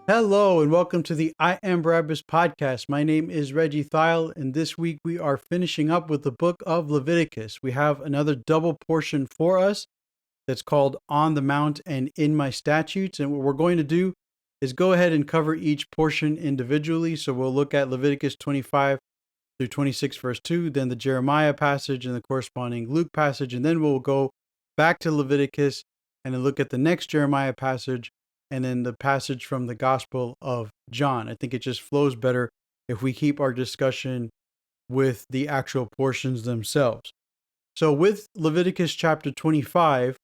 Hello and welcome to the I Am Barabbas podcast. My name is Reggie Thile, and this week we are finishing up with the book of Leviticus. We have another double portion for us that's called On the Mount and In My Statutes. And what we're going to do is go ahead and cover each portion individually. So we'll look at Leviticus 25 through 26, verse 2, then the Jeremiah passage and the corresponding Luke passage, and then we'll go back to Leviticus and then look at the next Jeremiah passage and then the passage from the Gospel of John. I think it just flows better if we keep our discussion with the actual portions themselves. So with Leviticus chapter 25,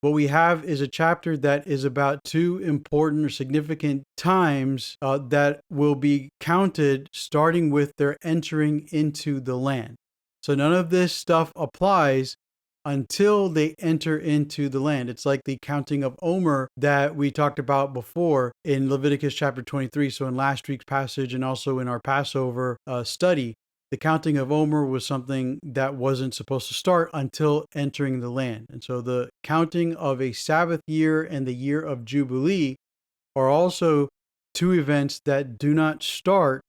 what we have is a chapter that is about two important or significant times that will be counted starting with their entering into the land. So none of this stuff applies until they enter into the land. It's like the counting of Omer that we talked about before in Leviticus chapter 23. So in last week's passage and also in our Passover study, the counting of Omer was something that wasn't supposed to start until entering the land. And so the counting of a Sabbath year and the year of Jubilee are also two events that do not start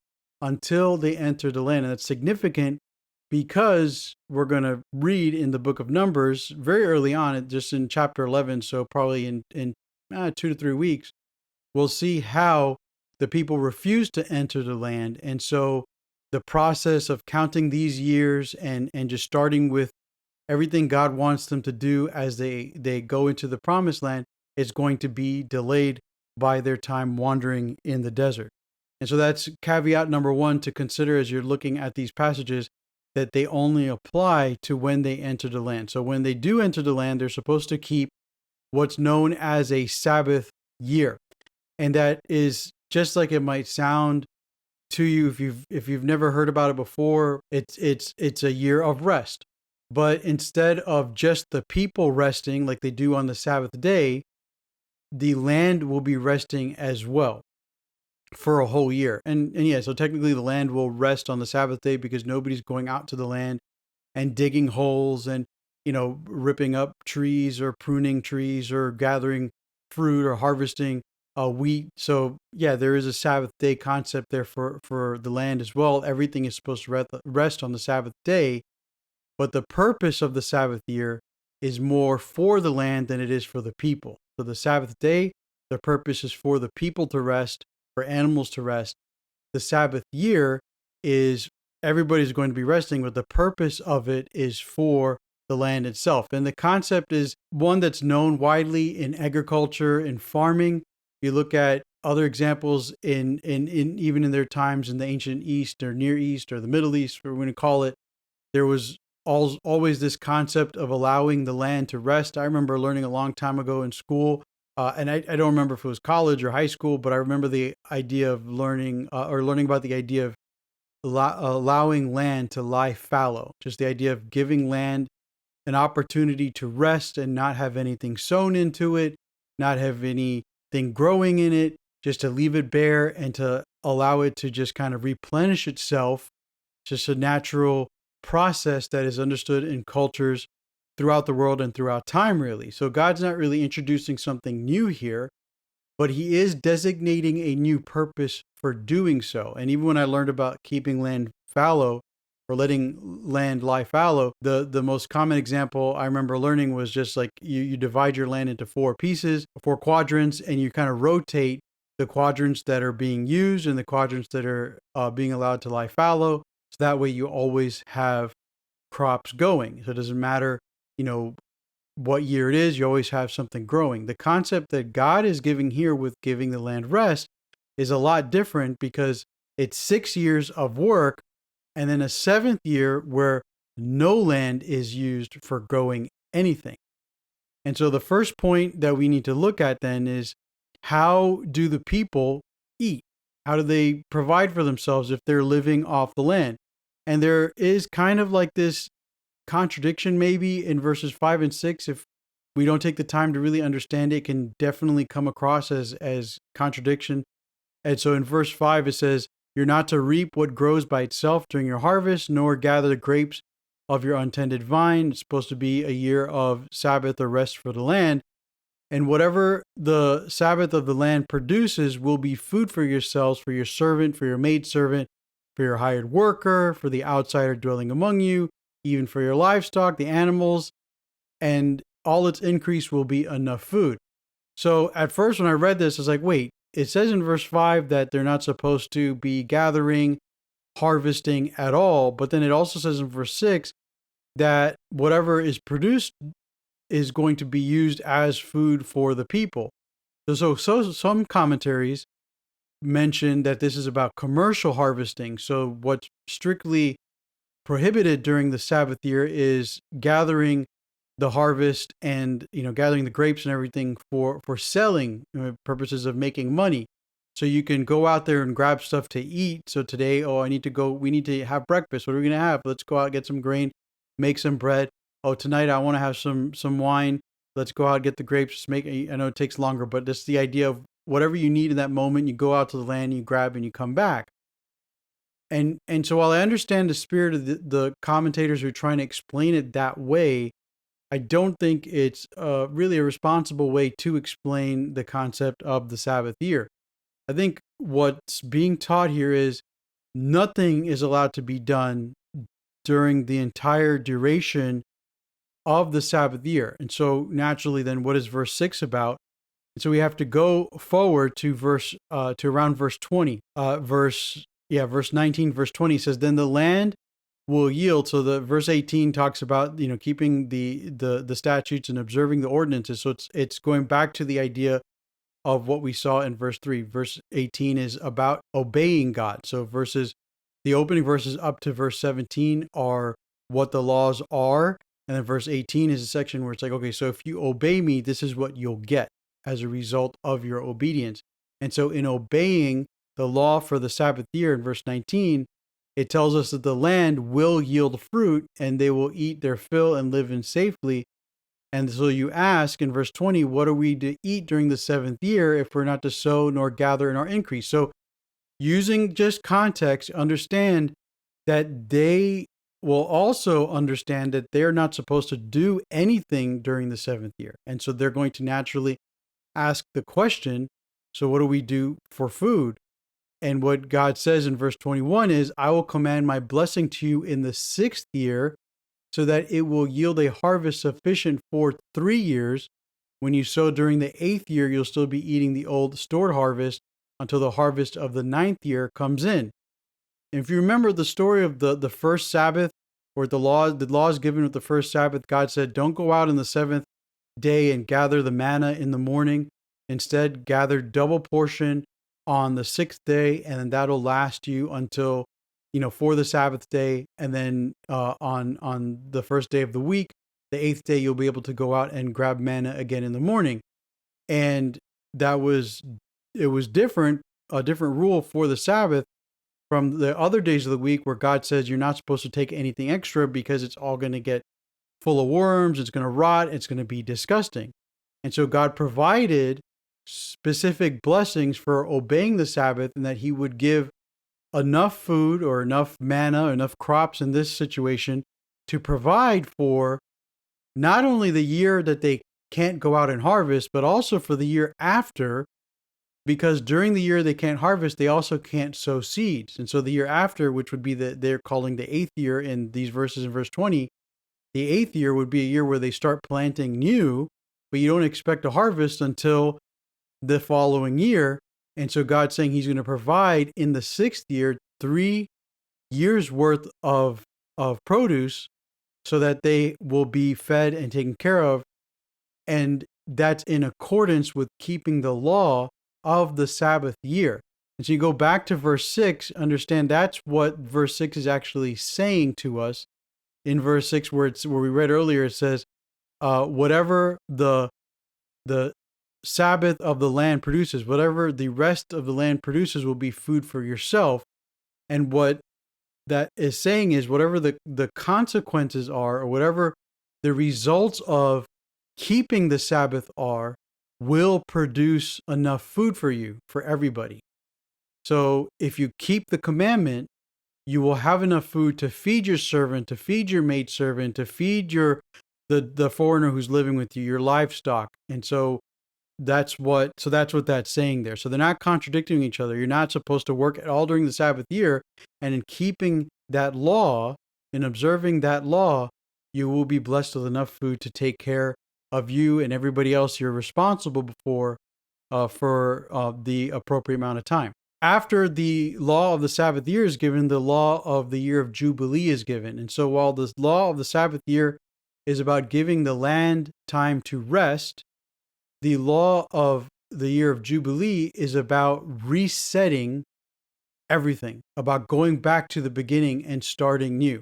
until they enter the land. And that's significant because we're going to read in the book of Numbers very early on, just in chapter 11, so probably in 2 to 3 weeks, we'll see how the people refuse to enter the land. And so the process of counting these years and just starting with everything God wants them to do as they go into the promised land is going to be delayed by their time wandering in the desert. And so that's caveat number one to consider as you're looking at these passages, that they only apply to when they enter the land. So when they do enter the land, they're supposed to keep what's known as a Sabbath year. And that is just like it might sound to you if you've never heard about it before, it's a year of rest. But instead of just the people resting like they do on the Sabbath day, the land will be resting as well for a whole year. And yeah, so technically the land will rest on the Sabbath day because nobody's going out to the land and digging holes and, ripping up trees or pruning trees or gathering fruit or harvesting wheat. So yeah, there is a Sabbath day concept there for the land as well. Everything is supposed to rest on the Sabbath day, but the purpose of the Sabbath year is more for the land than it is for the people. So the Sabbath day, the purpose is for the people to rest, for animals to rest. The Sabbath year is everybody's going to be resting, but the purpose of it is for the land itself. And the concept is one that's known widely in agriculture and farming. You look at other examples in even in their times in the ancient East or Near East or the Middle East, we're going to call it, there was always this concept of allowing the land to rest. I remember learning a long time ago in school, and I don't remember if it was college or high school, but I remember the idea of learning about the idea of allowing land to lie fallow, just the idea of giving land an opportunity to rest and not have anything sown into it, not have anything growing in it, just to leave it bare and to allow it to just kind of replenish itself. Just a natural process that is understood in cultures throughout the world and throughout time, really. So God's not really introducing something new here, but he is designating a new purpose for doing so. And even when I learned about keeping land fallow or letting land lie fallow, the most common example I remember learning was just like you divide your land into four quadrants, and you kind of rotate the quadrants that are being used and the quadrants that are being allowed to lie fallow. So that way you always have crops going. So it doesn't matter, what year it is, you always have something growing. The concept that God is giving here with giving the land rest is a lot different because it's 6 years of work and then a seventh year where no land is used for growing anything. And so the first point that we need to look at then is, how do the people eat? How do they provide for themselves if they're living off the land? And there is kind of like this contradiction maybe in verses 5 and 6. If we don't take the time to really understand it, it can definitely come across as contradiction. And so in verse 5 it says, "You're not to reap what grows by itself during your harvest, nor gather the grapes of your untended vine." It's supposed to be a year of Sabbath or rest for the land. And whatever the Sabbath of the land produces will be food for yourselves, for your servant, for your maidservant, for your hired worker, for the outsider dwelling among you, even for your livestock, the animals, and all its increase will be enough food. So at first, when I read this, I was like, wait, it says in verse 5 that they're not supposed to be gathering, harvesting at all. But then it also says in verse 6 that whatever is produced is going to be used as food for the people. So some commentaries mention that this is about commercial harvesting. So what's strictly prohibited during the Sabbath year is gathering the harvest and gathering the grapes and everything for selling purposes of making money. So you can go out there and grab stuff to eat. So today, we need to have breakfast. What are we going to have? Let's go out, get some grain, make some bread. Oh, tonight I want to have some wine. Let's go out, get the grapes, I know it takes longer, but that's the idea of whatever you need in that moment, you go out to the land, you grab and you come back. And so while I understand the spirit of the commentators who are trying to explain it that way, I don't think it's really a responsible way to explain the concept of the Sabbath year. I think what's being taught here is nothing is allowed to be done during the entire duration of the Sabbath year. And so naturally, then what is verse 6 about? And so we have to go forward to around verse 20. Verse 19, verse 20 says, then the land will yield. So the verse 18 talks about, keeping the statutes and observing the ordinances. So it's going back to the idea of what we saw in verse 3. Verse 18 is about obeying God. So the opening verses up to verse 17 are what the laws are. And then verse 18 is a section where it's like, okay, so if you obey me, this is what you'll get as a result of your obedience. And so in obeying the law for the Sabbath year in verse 19, it tells us that the land will yield fruit and they will eat their fill and live in safely. And so you ask in verse 20, what are we to eat during the seventh year if we're not to sow nor gather in our increase? So using just context, understand that they will also understand that they're not supposed to do anything during the seventh year. And so they're going to naturally ask the question, so what do we do for food? And what God says in verse 21 is, I will command my blessing to you in the sixth year so that it will yield a harvest sufficient for 3 years. When you sow during the eighth year, you'll still be eating the old stored harvest until the harvest of the ninth year comes in. And if you remember the story of the first Sabbath, or the laws given with the first Sabbath, God said, don't go out on the seventh day and gather the manna in the morning. Instead, gather double portion on the sixth day, and then that'll last you until, for the Sabbath day. And then on the first day of the week, the eighth day, you'll be able to go out and grab manna again in the morning. And it was different, a different rule for the Sabbath from the other days of the week where God says you're not supposed to take anything extra because it's all going to get full of worms, it's going to rot, it's going to be disgusting. And so God provided specific blessings for obeying the Sabbath, and that he would give enough food or enough manna, or enough crops in this situation to provide for not only the year that they can't go out and harvest, but also for the year after, because during the year they can't harvest, they also can't sow seeds. And so the year after, which would be they're calling the eighth year in these verses in verse 20, the eighth year would be a year where they start planting new, but you don't expect a harvest until the following year. And so God's saying he's going to provide in the sixth year 3 years worth of produce so that they will be fed and taken care of. And that's in accordance with keeping the law of the Sabbath year. And so you go back to verse 6, understand that's what verse 6 is actually saying to us. In verse 6, where we read earlier, it says, whatever the Sabbath of the land produces, whatever the rest of the land produces will be food for yourself. And what that is saying is whatever the consequences are, or whatever the results of keeping the Sabbath are, will produce enough food for you, for everybody. So if you keep the commandment, you will have enough food to feed your servant, to feed your maidservant, to feed the foreigner who's living with you, your livestock. And so that's what that's saying there. So they're not contradicting each other. You're not supposed to work at all during the Sabbath year, and in keeping that law, in observing that law, you will be blessed with enough food to take care of you and everybody else you're responsible for the appropriate amount of time. After the law of the Sabbath year is given, the law of the year of Jubilee is given. And so while the law of the Sabbath year is about giving the land time to rest, the law of the year of Jubilee is about resetting everything, about going back to the beginning and starting new.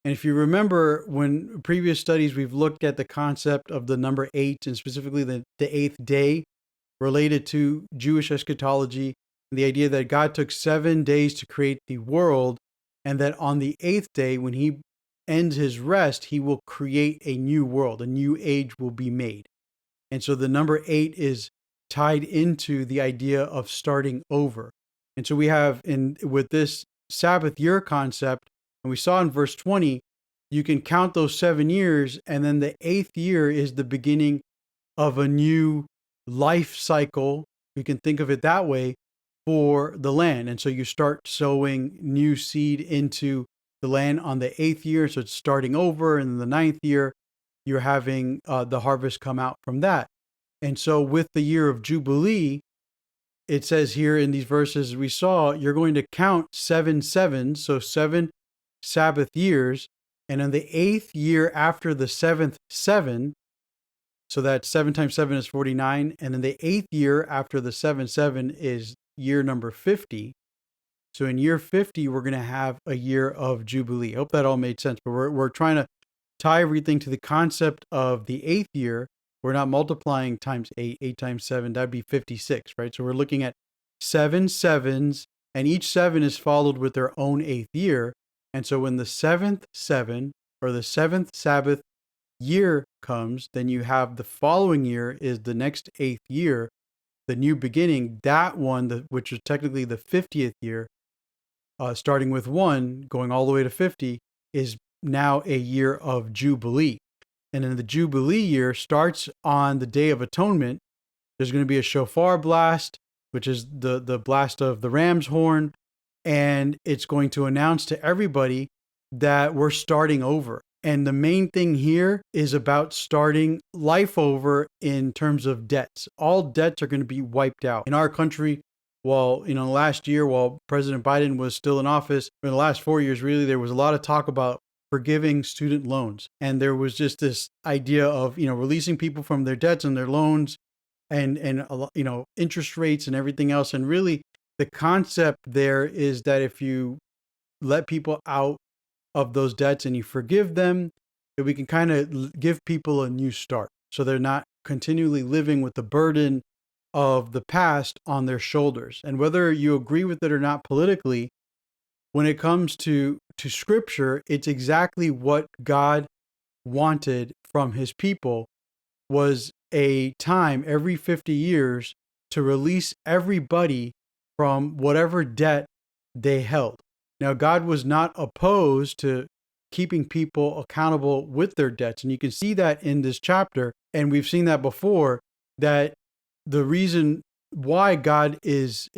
And if you remember, when previous studies, we've looked at the concept of the number 8 and specifically the eighth day related to Jewish eschatology, and the idea that God took 7 days to create the world, and that on the 8th day, when he ends his rest, he will create a new world, a new age will be made. And so the number 8 is tied into the idea of starting over. And so we have with this Sabbath year concept, and we saw in verse 20, you can count those 7 years, and then the 8th year is the beginning of a new life cycle. We can think of it that way for the land. And so you start sowing new seed into the land on the 8th year. So it's starting over. And then the 9th year, you're having the harvest come out from that. And so with the year of Jubilee, it says here in these verses we saw, you're going to count 7 sevens, so 7 Sabbath years. And in the 8th year after the 7th 7, so that 7 times 7 is 49. And then the 8th year after the 7 is year number 50. So in year 50, we're going to have a year of Jubilee. I hope that all made sense. But we're trying to tie everything to the concept of the 8th year. We're not multiplying times 8, 8 times 7, that'd be 56, right? So we're looking at 7 sevens, and each 7 is followed with their own 8th year. And so when the 7th 7, or the 7th Sabbath year comes, then you have the following year is the next 8th year, the new beginning. That one, which is technically the 50th year, starting with 1, going all the way to 50, is now a year of Jubilee. And then the Jubilee year starts on the Day of Atonement. There's going to be a shofar blast, which is the blast of the ram's horn, and it's going to announce to everybody that we're starting over. And the main thing here is about starting life over in terms of debts. All debts are going to be wiped out. In our country, last year, while President Biden was still in office, in the last 4 years, really, there was a lot of talk about forgiving student loans. And there was just this idea of, releasing people from their debts and their loans and interest rates and everything else. And really, the concept there is that if you let people out of those debts and you forgive them, that we can kind of give people a new start. So they're not continually living with the burden of the past on their shoulders. And whether you agree with it or not politically, when it comes to scripture, it's exactly what God wanted from his people, was a time every 50 years to release everybody from whatever debt they held. Now, God was not opposed to keeping people accountable with their debts. And you can see that in this chapter. And we've seen that before, that the reason why God is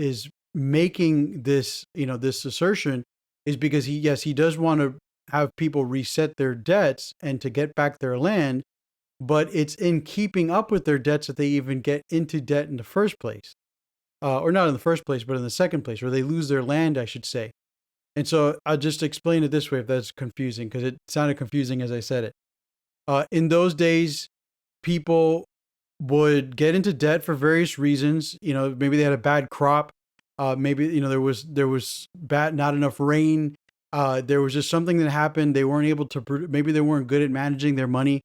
making this, this assertion is because he does want to have people reset their debts and to get back their land. But it's in keeping up with their debts that they even get into debt in the first place. Or not in the first place, but in the second place, where they lose their land, I should say. And so I'll just explain it this way if that's confusing, because it sounded confusing as I said it. In those days, people would get into debt for various reasons. Maybe they had a bad crop. Maybe, there was not enough rain. There was just something that happened. They weren't able to, maybe they weren't good at managing their money.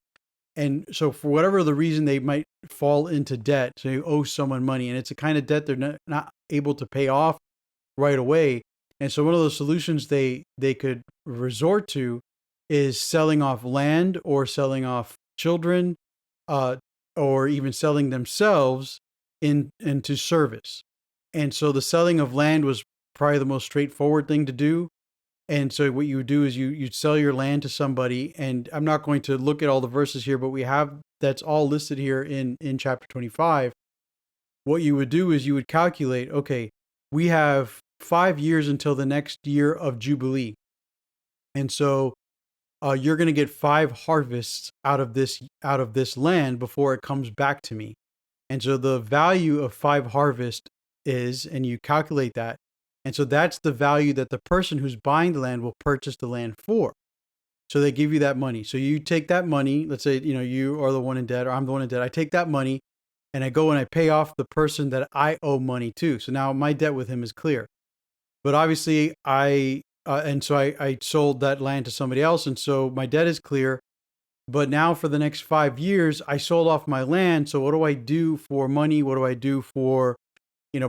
And so for whatever the reason, they might fall into debt. So you owe someone money, and it's a kind of debt they're not able to pay off right away. And so one of those solutions they could resort to is selling off land or selling off children, or even selling themselves into service. And so the selling of land was probably the most straightforward thing to do. And so what you would do is you'd sell your land to somebody. And I'm not going to look at all the verses here, but that's all listed here in chapter 25. what you would do is you would calculate, okay, we have 5 years until the next year of Jubilee. And so you're going to get 5 harvests out of this land before it comes back to me. And so the value of 5 harvests is, and you calculate that. And so that's the value that the person who's buying the land will purchase the land for. So they give you that money. So you take that money, let's say, you are the one in debt or I'm the one in debt. I take that money and I go and I pay off the person that I owe money to. So now my debt with him is clear. But obviously I sold that land to somebody else. And so my debt is clear. But now for the next 5 years, I sold off my land. So what do I do for money? What do I do for,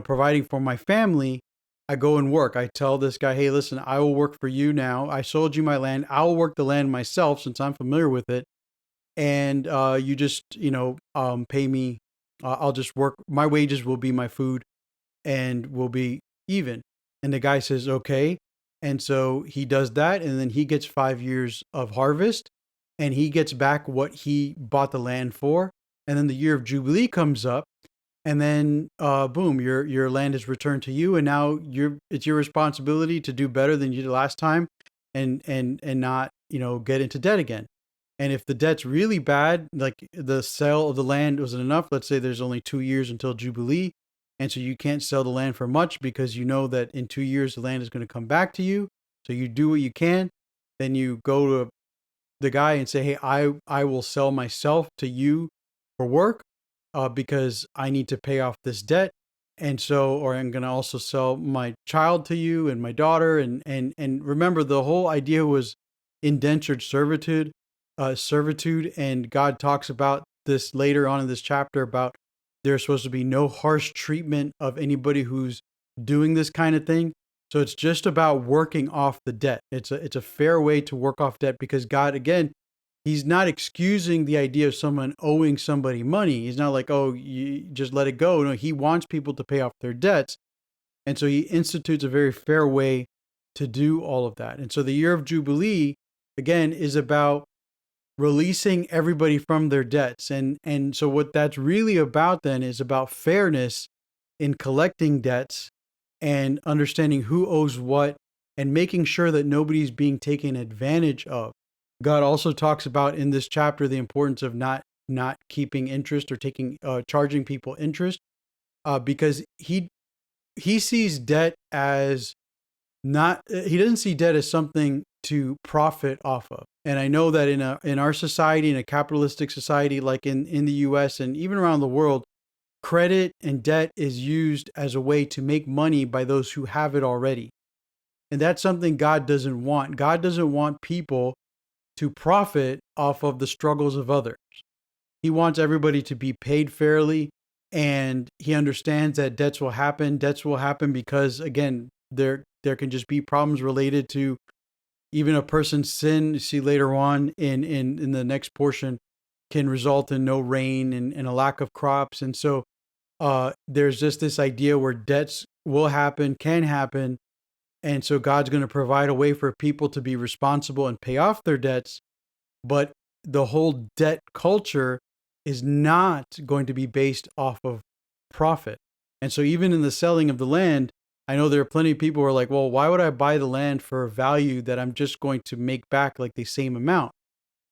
providing for my family? I go and work. I tell this guy, hey, listen, I will work for you now. I sold you my land. I will work the land myself since I'm familiar with it. And you just, pay me. I'll just work. My wages will be my food and will be even. And the guy says, okay. And so he does that. And then he gets 5 years of harvest and he gets back what he bought the land for. And then the year of Jubilee comes up. And then, boom, your land is returned to you, and now it's your responsibility to do better than you did last time, and not get into debt again. And if the debt's really bad, like the sale of the land wasn't enough, let's say there's only 2 years until Jubilee, and so you can't sell the land for much because you know that in 2 years the land is going to come back to you. So you do what you can, then you go to the guy and say, hey, I will sell myself to you for work because I need to pay off this debt. And so, or I'm going to also sell my child to you and my daughter. And remember, the whole idea was indentured servitude. And God talks about this later on in this chapter about there's supposed to be no harsh treatment of anybody who's doing this kind of thing. So it's just about working off the debt. It's a fair way to work off debt because God, again, he's not excusing the idea of someone owing somebody money. He's not like, oh, you just let it go. No, he wants people to pay off their debts. And so he institutes a very fair way to do all of that. And so the year of Jubilee, again, is about releasing everybody from their debts. And so what that's really about then is about fairness in collecting debts and understanding who owes what and making sure that nobody's being taken advantage of. God also talks about in this chapter the importance of not keeping interest or charging people interest, because he sees debt as not. He doesn't see debt as something to profit off of. And I know that in our society, in a capitalistic society like in the U.S. and even around the world, credit and debt is used as a way to make money by those who have it already. And that's something God doesn't want. God doesn't want people to profit off of the struggles of others. He wants everybody to be paid fairly, and he understands that debts will happen. Debts will happen because, again, there can just be problems related to even a person's sin. You see later on in the next portion can result in no rain and a lack of crops. And so there's just this idea where debts will happen, can happen. And so God's going to provide a way for people to be responsible and pay off their debts. But the whole debt culture is not going to be based off of profit. And so even in the selling of the land, I know there are plenty of people who are like, well, why would I buy the land for a value that I'm just going to make back like the same amount?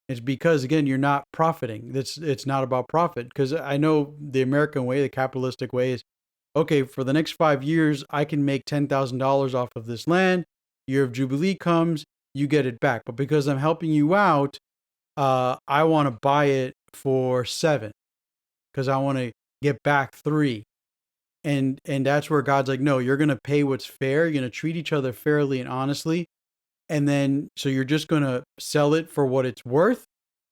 It's because, again, you're not profiting. It's not about profit. Because I know the American way, the capitalistic way is, okay, for the next 5 years, I can make $10,000 off of this land. Year of Jubilee comes, you get it back. But because I'm helping you out, I want to buy it for 7 because I want to get back 3. And that's where God's like, no, you're going to pay what's fair. You're going to treat each other fairly and honestly. And then, so you're just going to sell it for what it's worth.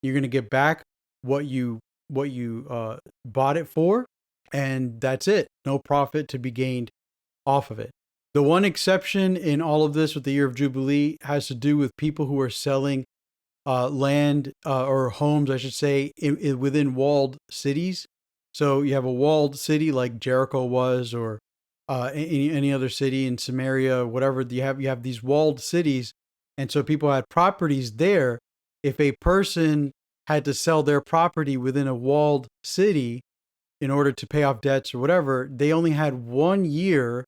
You're going to get back what you bought it for. And that's it. No profit to be gained off of it. The one exception in all of this with the year of Jubilee has to do with people who are selling land or homes, I should say, within walled cities. So you have a walled city like Jericho was, or any other city in Samaria, whatever. You have these walled cities, and so people had properties there. If a person had to sell their property within a walled city, in order to pay off debts or whatever, they only had 1 year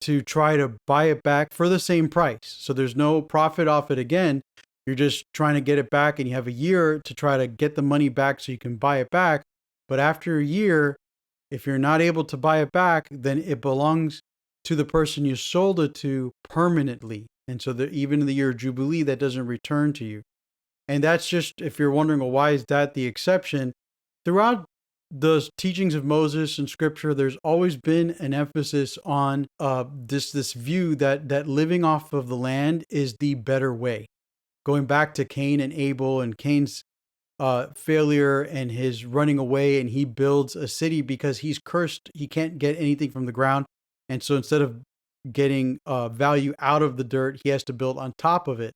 to try to buy it back for the same price. So there's no profit off it again. You're just trying to get it back, and you have a year to try to get the money back so you can buy it back. But after a year, if you're not able to buy it back, then it belongs to the person you sold it to permanently. And so even in the year of Jubilee, that doesn't return to you. And that's just, if you're wondering, well, why is that the exception? Throughout the teachings of Moses and Scripture, there's always been an emphasis on this view that living off of the land is the better way. Going back to Cain and Abel, and Cain's failure and his running away, and he builds a city because he's cursed. He can't get anything from the ground. And so instead of getting value out of the dirt, he has to build on top of it.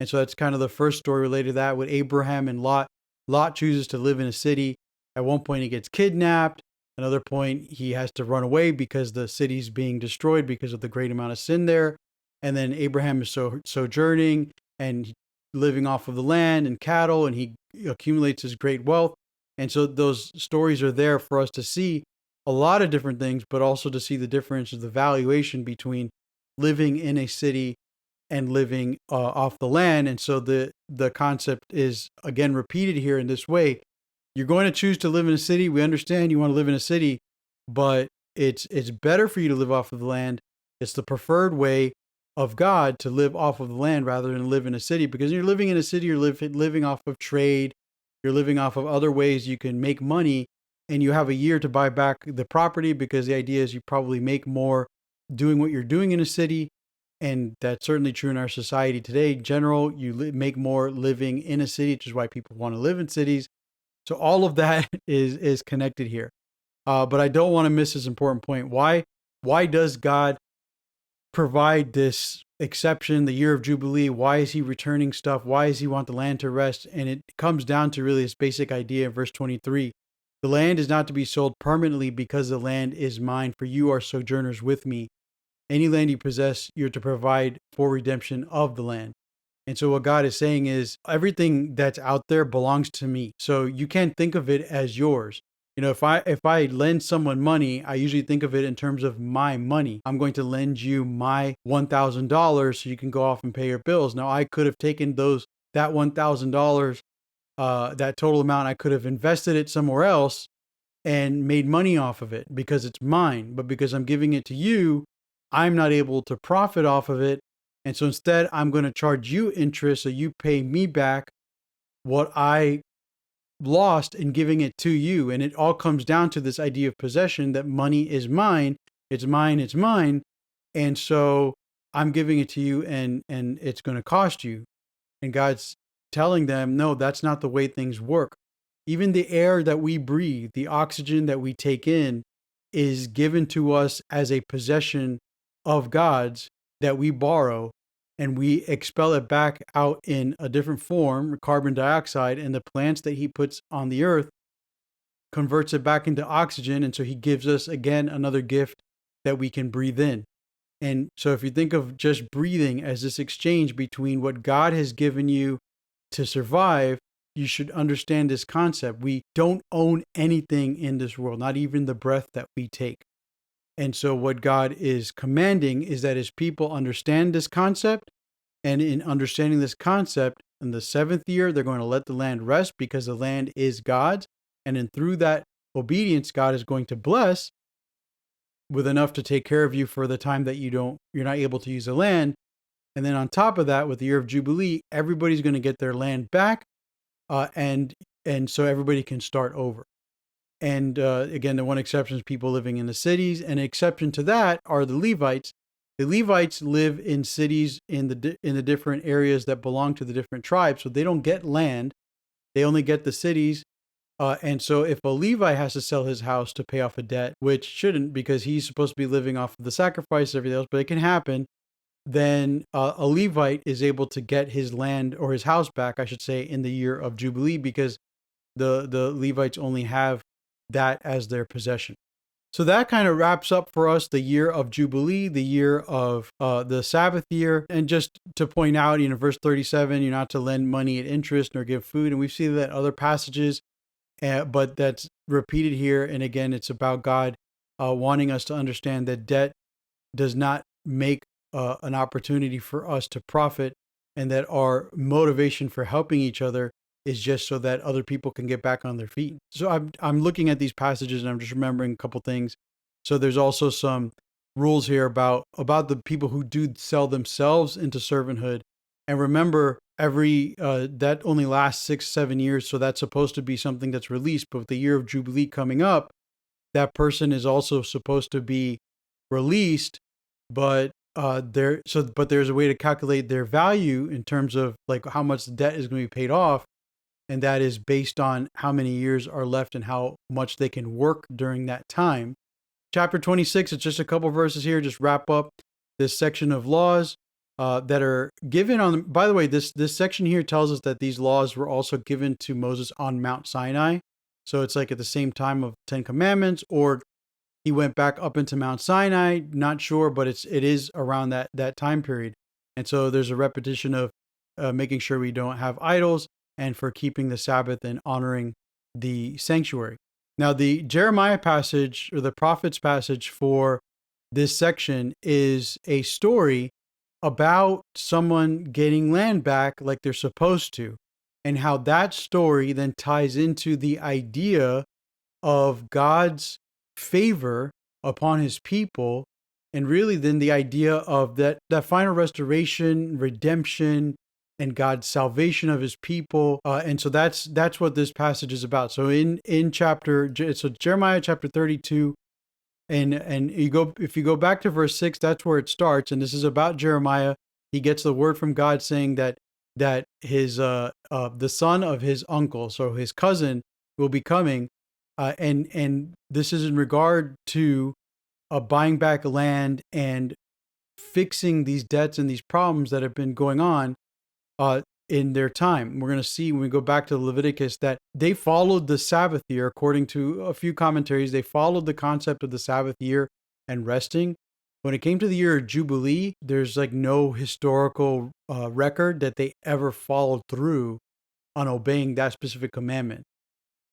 And so that's kind of the first story related to that with Abraham and Lot. Lot chooses to live in a city. At one point, he gets kidnapped. Another point, he has to run away because the city's being destroyed because of the great amount of sin there. And then Abraham is sojourning and living off of the land and cattle, and he accumulates his great wealth. And so those stories are there for us to see a lot of different things, but also to see the difference of the valuation between living in a city and living off the land. And so the concept is again repeated here in this way. You're going to choose to live in a city. We understand you want to live in a city, but it's better for you to live off of the land. It's the preferred way of God to live off of the land rather than live in a city, because you're living in a city, you're living off of trade, you're living off of other ways you can make money, and you have a year to buy back the property, because the idea is you probably make more doing what you're doing in a city. And that's certainly true in our society today. In general, you make more living in a city, which is why people want to live in cities. So all of that is connected here. But I don't want to miss this important point. Why does God provide this exception, the year of Jubilee? Why is he returning stuff? Why does he want the land to rest? And it comes down to really this basic idea in verse 23. The land is not to be sold permanently, because the land is mine, for you are sojourners with me. Any land you possess, you're to provide for redemption of the land. And so what God is saying is everything that's out there belongs to me. So you can't think of it as yours. You know, if I lend someone money, I usually think of it in terms of my money. I'm going to lend you my $1,000 so you can go off and pay your bills. Now, I could have taken that $1,000, that total amount, I could have invested it somewhere else and made money off of it because it's mine. But because I'm giving it to you, I'm not able to profit off of it. And so instead, I'm going to charge you interest so you pay me back what I lost in giving it to you. And it all comes down to this idea of possession, that money is mine. It's mine. It's mine. And so I'm giving it to you, and it's going to cost you. And God's telling them, no, that's not the way things work. Even the air that we breathe, the oxygen that we take in, is given to us as a possession of God's that we borrow, and we expel it back out in a different form, carbon dioxide, and the plants that he puts on the earth converts it back into oxygen. And so he gives us again another gift that we can breathe in. And so if you think of just breathing as this exchange between what God has given you to survive, you should understand this concept. We don't own anything in this world, not even the breath that we take. And so what God is commanding is that his people understand this concept. And in understanding this concept, in the seventh year, they're going to let the land rest, because the land is God's. And then through that obedience, God is going to bless with enough to take care of you for the time that you're not able to use the land. And then on top of that, with the year of Jubilee, everybody's going to get their land back. And so everybody can start over. And again, the one exception is people living in the cities. An exception to that are the Levites. The Levites live in cities in the different areas that belong to the different tribes. So they don't get land. They only get the cities. And so if a Levi has to sell his house to pay off a debt, which shouldn't, because he's supposed to be living off of the sacrifice and everything else, but it can happen, then a Levite is able to get his land, or his house back, I should say, in the year of Jubilee, because the Levites only have that as their possession. So that kind of wraps up for us the year of Jubilee, the year of the Sabbath year. And just to point out, verse 37, you're not to lend money at interest nor give food. And we see that in other passages. but that's repeated here. And again, it's about God wanting us to understand that debt does not make an opportunity for us to profit, and that our motivation for helping each other is just so that other people can get back on their feet. So I'm looking at these passages and I'm just remembering a couple things. So there's also some rules here about the people who do sell themselves into servanthood. And remember, every that only lasts 6-7 years, so that's supposed to be something that's released. But with the year of Jubilee coming up, that person is also supposed to be released, but but there's a way to calculate their value in terms of like how much debt is going to be paid off, and that is based on how many years are left and how much they can work during that time. Chapter 26, it's just a couple verses here, just wrap up this section of laws that are given on. By the way, this section here tells us that these laws were also given to Moses on Mount Sinai. So it's like at the same time of 10 Commandments, or he went back up into Mount Sinai, not sure, but it is around that time period. And so there's a repetition of making sure we don't have idols and for keeping the Sabbath and honoring the sanctuary. Now, the Jeremiah passage, or the prophet's passage for this section, is a story about someone getting land back like they're supposed to, and how that story then ties into the idea of God's favor upon his people, and really then the idea of that final restoration, redemption, and God's salvation of his people. And so that's what this passage is about. So in Jeremiah chapter 32, and if you go back to verse 6, that's where it starts, and this is about Jeremiah. He gets the word from God saying that his the son of his uncle, so his cousin, will be coming, and this is in regard to buying back land and fixing these debts and these problems that have been going on in their time. We're going to see when we go back to Leviticus that they followed the Sabbath year. According to a few commentaries, they followed the concept of the Sabbath year and resting. When it came to the year of Jubilee, there's like no historical record that they ever followed through on obeying that specific commandment.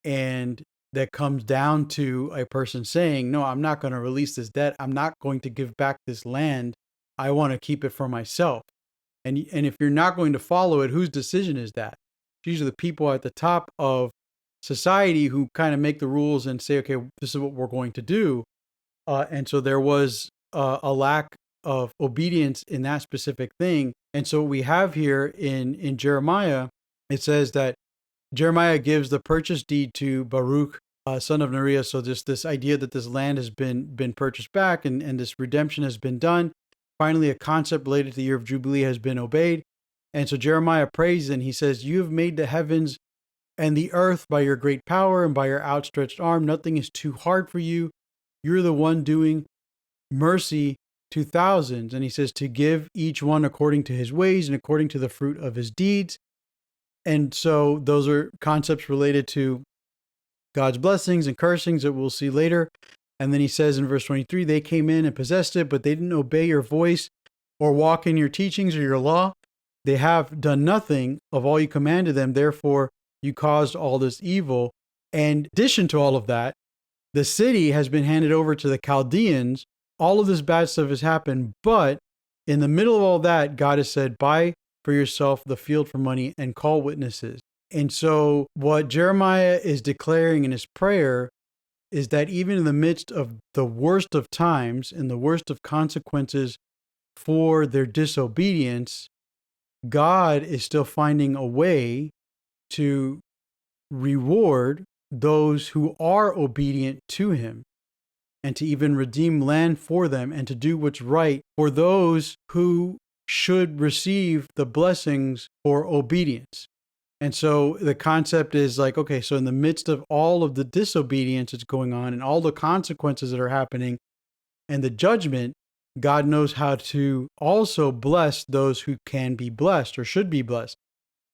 And that comes down to a person saying, no, I'm not going to release this debt. I'm not going to give back this land. I want to keep it for myself. And if you're not going to follow it, whose decision is that? It's usually the people at the top of society who kind of make the rules and say, okay, this is what we're going to do. And so there was a lack of obedience in that specific thing. And so what we have here in Jeremiah, it says that Jeremiah gives the purchase deed to Baruch, son of Neriah. So this idea that this land has been purchased back, and this redemption has been done. Finally, a concept related to the year of Jubilee has been obeyed. And so Jeremiah prays, and he says, you have made the heavens and the earth by your great power and by your outstretched arm. Nothing is too hard for you. You're the one doing mercy to thousands. And he says to give each one according to his ways and according to the fruit of his deeds. And so those are concepts related to God's blessings and cursings that we'll see later. And then he says in verse 23, they came in and possessed it, but they didn't obey your voice or walk in your teachings or your law. They have done nothing of all you commanded them. Therefore, you caused all this evil. And in addition to all of that, the city has been handed over to the Chaldeans. All of this bad stuff has happened. But in the middle of all that, God has said, buy for yourself the field for money and call witnesses. And so what Jeremiah is declaring in his prayer is that even in the midst of the worst of times and the worst of consequences for their disobedience, God is still finding a way to reward those who are obedient to him, and to even redeem land for them, and to do what's right for those who should receive the blessings for obedience. And so the concept is like, okay, so in the midst of all of the disobedience that's going on and all the consequences that are happening and the judgment, God knows how to also bless those who can be blessed or should be blessed.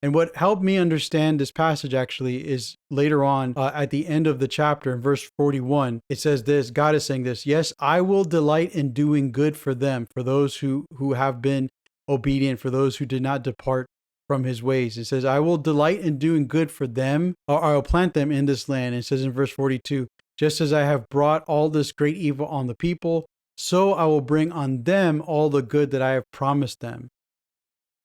And what helped me understand this passage actually is later on at the end of the chapter in verse 41, it says this, God is saying this, yes, I will delight in doing good for them, for those who have been obedient, for those who did not depart from his ways. It says, I will delight in doing good for them, or I will plant them in this land. It says in verse 42, just as I have brought all this great evil on the people, so I will bring on them all the good that I have promised them.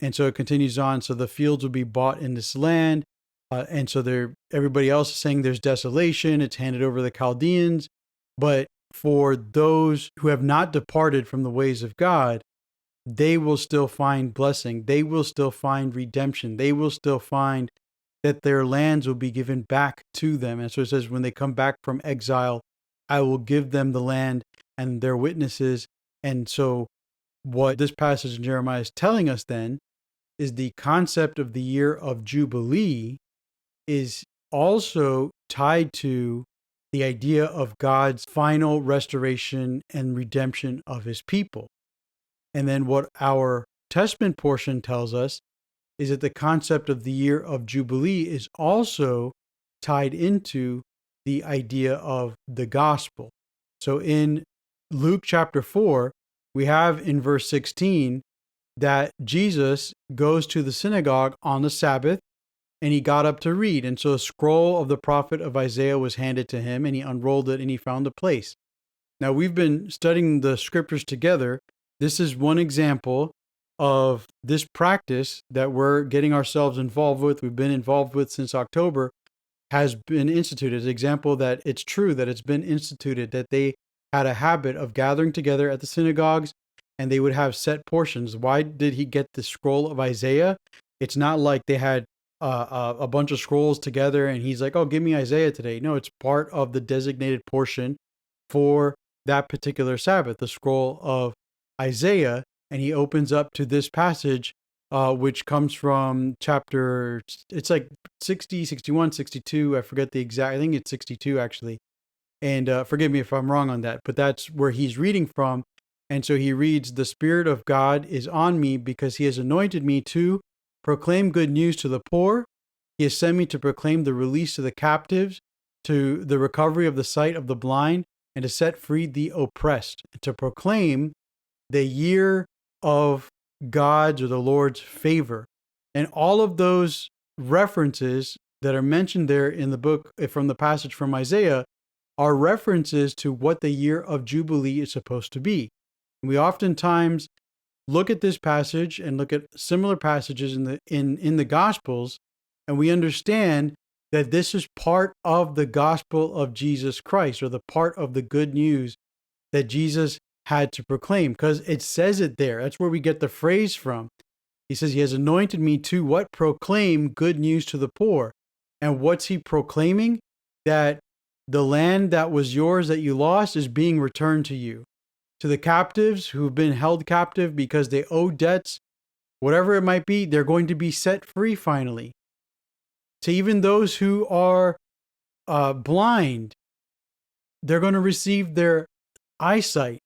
And so it continues on. So the fields will be bought in this land. And so everybody else is saying there's desolation. It's handed over to the Chaldeans. But for those who have not departed from the ways of God, they will still find blessing. They will still find redemption. They will still find that their lands will be given back to them. And so it says, when they come back from exile, I will give them the land and their witnesses. And so what this passage in Jeremiah is telling us then is the concept of the year of Jubilee is also tied to the idea of God's final restoration and redemption of his people. And then what our Testament portion tells us is that the concept of the year of Jubilee is also tied into the idea of the gospel. So in Luke chapter 4, we have in verse 16 that Jesus goes to the synagogue on the Sabbath and he got up to read. And so a scroll of the prophet of Isaiah was handed to him and he unrolled it and he found a place. Now we've been studying the scriptures together. This is one example of this practice that we're getting ourselves involved with. We've been involved with since October, has been instituted. It's an example that it's true that it's been instituted, that they had a habit of gathering together at the synagogues and they would have set portions. Why did he get the scroll of Isaiah? It's not like they had a bunch of scrolls together and he's like, oh, give me Isaiah today. No, it's part of the designated portion for that particular Sabbath, the scroll of Isaiah. And he opens up to this passage, which comes from chapter, it's like 60, 61, 62. I forget the exact, I think it's 62 actually. And forgive me if I'm wrong on that, but that's where he's reading from. And so he reads, the Spirit of God is on me because he has anointed me to proclaim good news to the poor. He has sent me to proclaim the release to the captives, to the recovery of the sight of the blind, and to set free the oppressed, to proclaim the year of God's or the Lord's favor. And all of those references that are mentioned there in the book from the passage from Isaiah are references to what the year of Jubilee is supposed to be. And we oftentimes look at this passage and look at similar passages in the Gospels, and we understand that this is part of the gospel of Jesus Christ, or the part of the good news that Jesus had to proclaim, because it says it there. That's where we get the phrase from. He says, he has anointed me to what? Proclaim good news to the poor. And what's he proclaiming? That the land that was yours that you lost is being returned to you. To the captives who've been held captive because they owe debts, whatever it might be, they're going to be set free finally. To even those who are blind, they're going to receive their eyesight.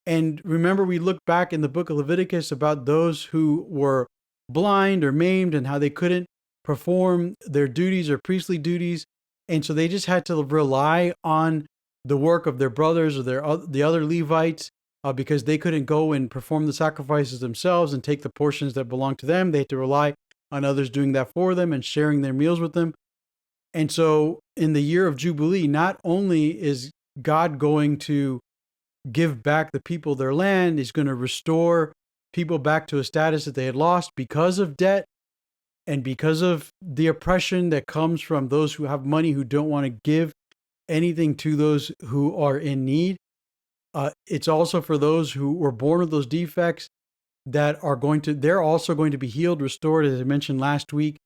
And remember, we looked back in the book of Leviticus about those who were blind or maimed and how they couldn't perform their duties or priestly duties. And so they just had to rely on the work of their brothers or the other Levites because they couldn't go and perform the sacrifices themselves and take the portions that belonged to them. They had to rely on others doing that for them and sharing their meals with them. And so in the year of Jubilee, not only is God going to give back the people their land, he's going to restore people back to a status that they had lost because of debt and because of the oppression that comes from those who have money who don't want to give anything to those who are in need. It's also for those who were born with those defects that they're also going to be healed, restored, as I mentioned last week.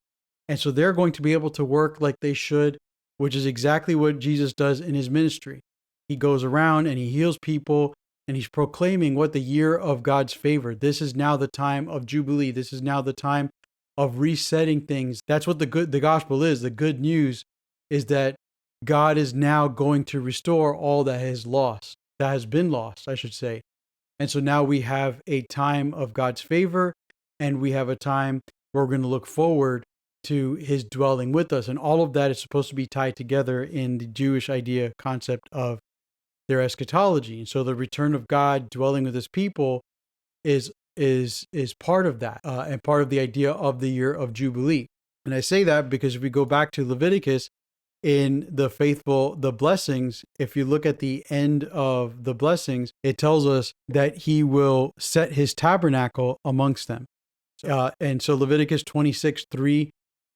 And so they're going to be able to work like they should, which is exactly what Jesus does in his ministry. He goes around and he heals people and he's proclaiming what the year of God's favor. This is now the time of Jubilee. This is now the time of resetting things. That's what the gospel is. The good news is that God is now going to restore all that has been lost, I should say. And so now we have a time of God's favor, and we have a time where we're going to look forward to his dwelling with us. And all of that is supposed to be tied together in the Jewish concept of their eschatology. And so the return of God dwelling with his people is is part of that, and part of the idea of the year of Jubilee. And I say that because if we go back to Leviticus, in the blessings, if you look at the end of the blessings, it tells us that he will set his tabernacle amongst them. And so Leviticus 26:3,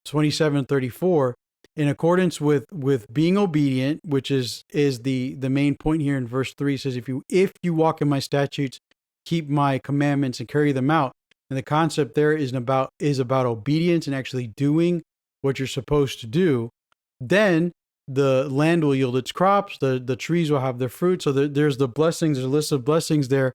27:34, in accordance with being obedient, which is the main point here in verse 3, says, if you walk in my statutes, keep my commandments and carry them out. And the concept there is about obedience and actually doing what you're supposed to do. Then the land will yield its crops, the trees will have their fruit. So there's the blessings, there's a list of blessings there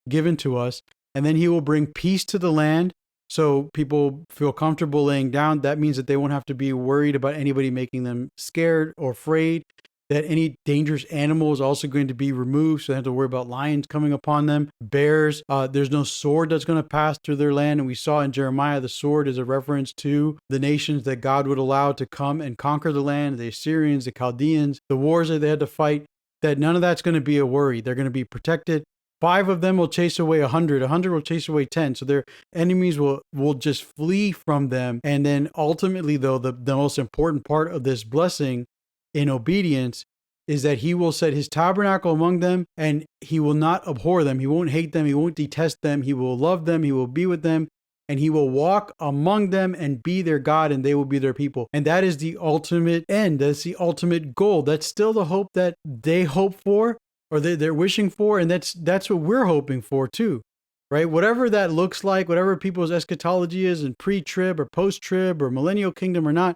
given to us. And then he will bring peace to the land, so people feel comfortable laying down. That means that they won't have to be worried about anybody making them scared or afraid. That any dangerous animal is also going to be removed, so they don't have to worry about lions coming upon them, bears. There's no sword that's going to pass through their land. And we saw in Jeremiah, the sword is a reference to the nations that God would allow to come and conquer the land, the Assyrians, the Chaldeans, the wars that they had to fight, that none of that's going to be a worry. They're going to be protected. 5 of them will chase away 100. 100 will chase away 10. So their enemies will just flee from them. And then ultimately, though, the most important part of this blessing in obedience is that he will set his tabernacle among them, and he will not abhor them. He won't hate them. He won't detest them. He will love them. He will be with them, and he will walk among them and be their God, and they will be their people. And that is the ultimate end. That's the ultimate goal. That's still the hope that they hope for, or they're wishing for. And that's what we're hoping for too, right? Whatever that looks like, whatever people's eschatology is in pre-trib or post-trib or millennial kingdom or not,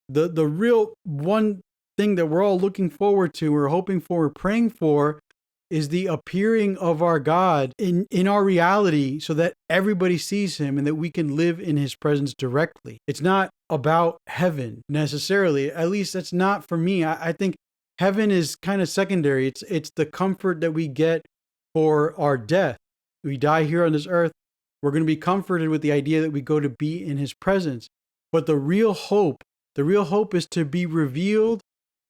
the real one thing that we're all looking forward to, we're hoping for, we're praying for, is the appearing of our God in our reality, so that everybody sees him and that we can live in his presence directly. It's not about heaven necessarily. At least that's not for me. I think heaven is kind of secondary. It's the comfort that we get for our death. We die here on this earth. We're going to be comforted with the idea that we go to be in his presence. But the real hope is to be revealed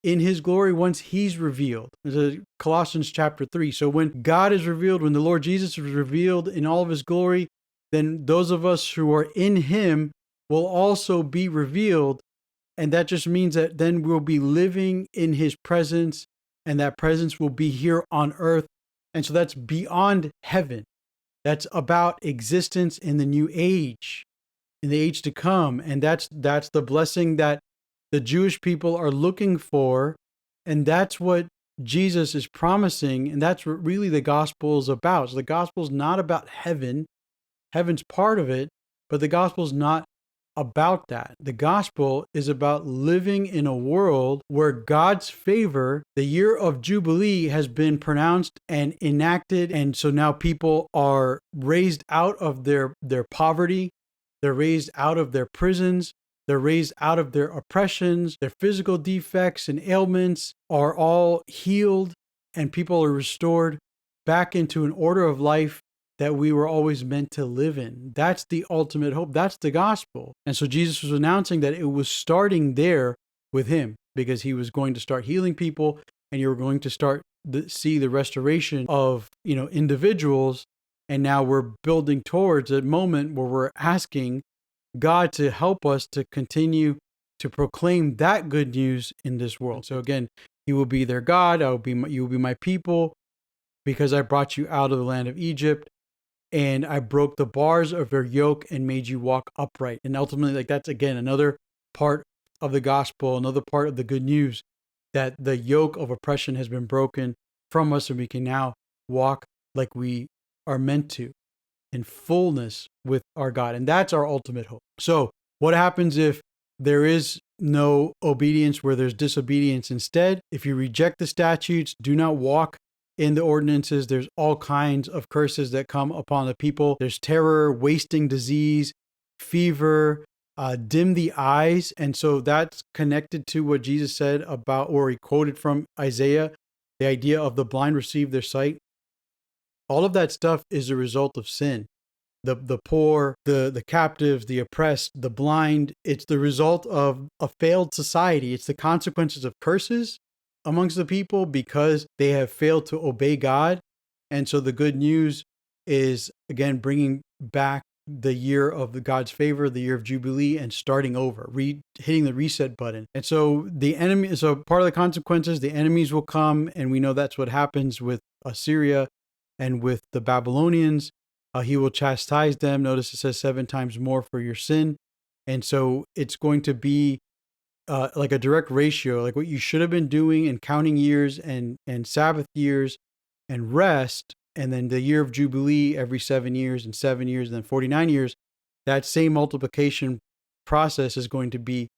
in his glory once he's revealed. This is Colossians chapter 3. So when God is revealed, when the Lord Jesus is revealed in all of his glory, then those of us who are in him will also be revealed. And that just means that then we'll be living in his presence, and that presence will be here on earth. And so that's beyond heaven. That's about existence in the new age, in the age to come. And that's the blessing that the Jewish people are looking for, and that's what Jesus is promising, and that's what really the gospel is about. So the gospel is not about heaven. Heaven's part of it, but the gospel is not about that. The gospel is about living in a world where God's favor, the year of Jubilee, has been pronounced and enacted, and so now people are raised out of their poverty. They're raised out of their prisons. They're raised out of their oppressions. Their physical defects and ailments are all healed, and people are restored back into an order of life that we were always meant to live in. That's the ultimate hope. That's the gospel. And so Jesus was announcing that it was starting there with him, because he was going to start healing people, and you were going to start see the restoration of individuals. And now we're building towards a moment where we're asking God to help us to continue to proclaim that good news in this world. So again, he will be their God. You will be my people, because I brought you out of the land of Egypt, and I broke the bars of your yoke and made you walk upright. And ultimately, that's again another part of the gospel, another part of the good news, that the yoke of oppression has been broken from us, and we can now walk like we are meant to, in fullness with our God. And that's our ultimate hope. So what happens if there is no obedience, where there's disobedience instead? If you reject the statutes, do not walk in the ordinances, there's all kinds of curses that come upon the people. There's terror, wasting disease, fever, dim the eyes. And so that's connected to what Jesus said about, or he quoted from Isaiah, the idea of the blind receive their sight. All of that stuff is a result of sin. The poor, the captives, the oppressed, the blind. It's the result of a failed society. It's the consequences of curses amongst the people because they have failed to obey God. And so the good news is again, bringing back the year of the God's favor, the year of Jubilee, and starting over, hitting the reset button. And so part of the consequences, the enemies will come, and we know that's what happens with Assyria and with the Babylonians. He will chastise them. Notice it says 7 times more for your sin. And so it's going to be like a direct ratio, like what you should have been doing and counting years and Sabbath years and rest, and then the year of Jubilee every 7 years and 7 years and then 49 years. That same multiplication process is going to be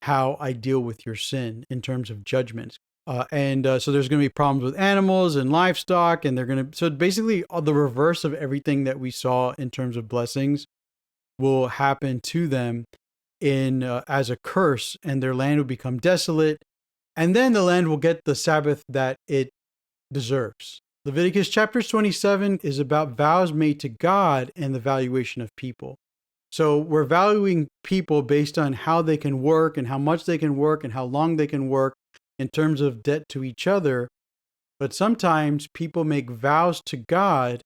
how I deal with your sin in terms of judgments. So there's going to be problems with animals and livestock, and so basically the reverse of everything that we saw in terms of blessings will happen to them as a curse, and their land will become desolate, and then the land will get the Sabbath that it deserves. Leviticus chapter 27 is about vows made to God and the valuation of people. So we're valuing people based on how they can work and how much they can work and how long they can work in terms of debt to each other. But sometimes people make vows to God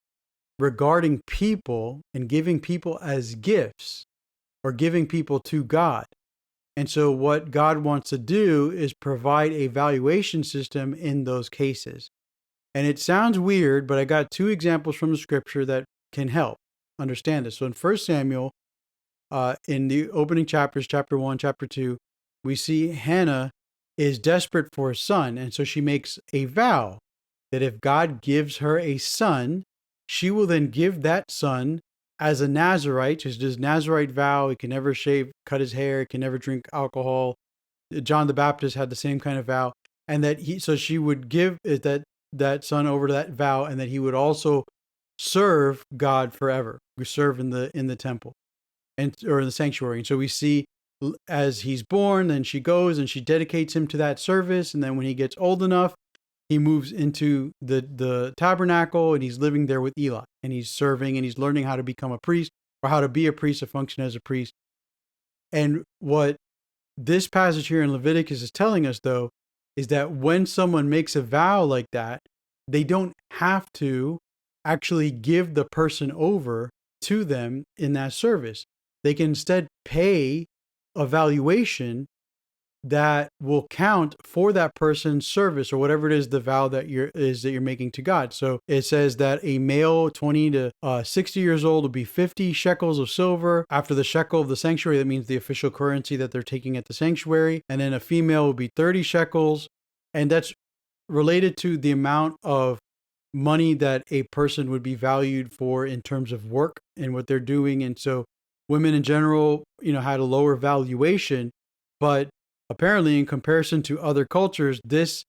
regarding people and giving people as gifts or giving people to God. And so what God wants to do is provide a valuation system in those cases. And it sounds weird, but I got 2 examples from the scripture that can help understand this. So in 1 Samuel, in the opening chapters, chapter 1, chapter 2, we see Hannah is desperate for a son. And so she makes a vow that if God gives her a son, she will then give that son as a Nazarite. Just his Nazarite vow. He can never shave, cut his hair, he can never drink alcohol. John the Baptist had the same kind of vow. And so she would give that son over to that vow, and that he would also serve God forever, serve in the temple or in the sanctuary. And so we see as he's born, then she goes and she dedicates him to that service. And then when he gets old enough, he moves into the tabernacle, and he's living there with Eli, and he's serving, and he's learning how to become a priest, or how to be a priest, to function as a priest. And what this passage here in Leviticus is telling us, though, is that when someone makes a vow like that, they don't have to actually give the person over to them in that service. They can instead pay a valuation that will count for that person's service, or whatever it is, the vow that you're making to God. So it says that a male 20 to 60 years old will be 50 shekels of silver. After the shekel of the sanctuary, that means the official currency that they're taking at the sanctuary. And then a female will be 30 shekels. And that's related to the amount of money that a person would be valued for in terms of work and what they're doing. And so women in general, had a lower valuation, but apparently, in comparison to other cultures, this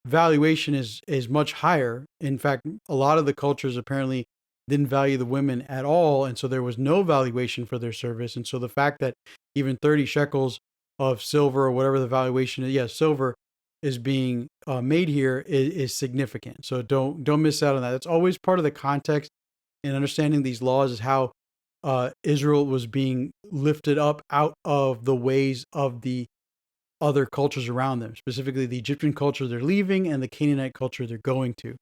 valuation is much higher. In fact, a lot of the cultures apparently didn't value the women at all, and so there was no valuation for their service. And so the fact that even 30 shekels of silver, or whatever the valuation is, silver, is being made here is significant. So don't miss out on that. That's always part of the context in understanding these laws, is how Israel was being lifted up out of the ways of the other cultures around them, specifically the Egyptian culture they're leaving and the Canaanite culture they're going to.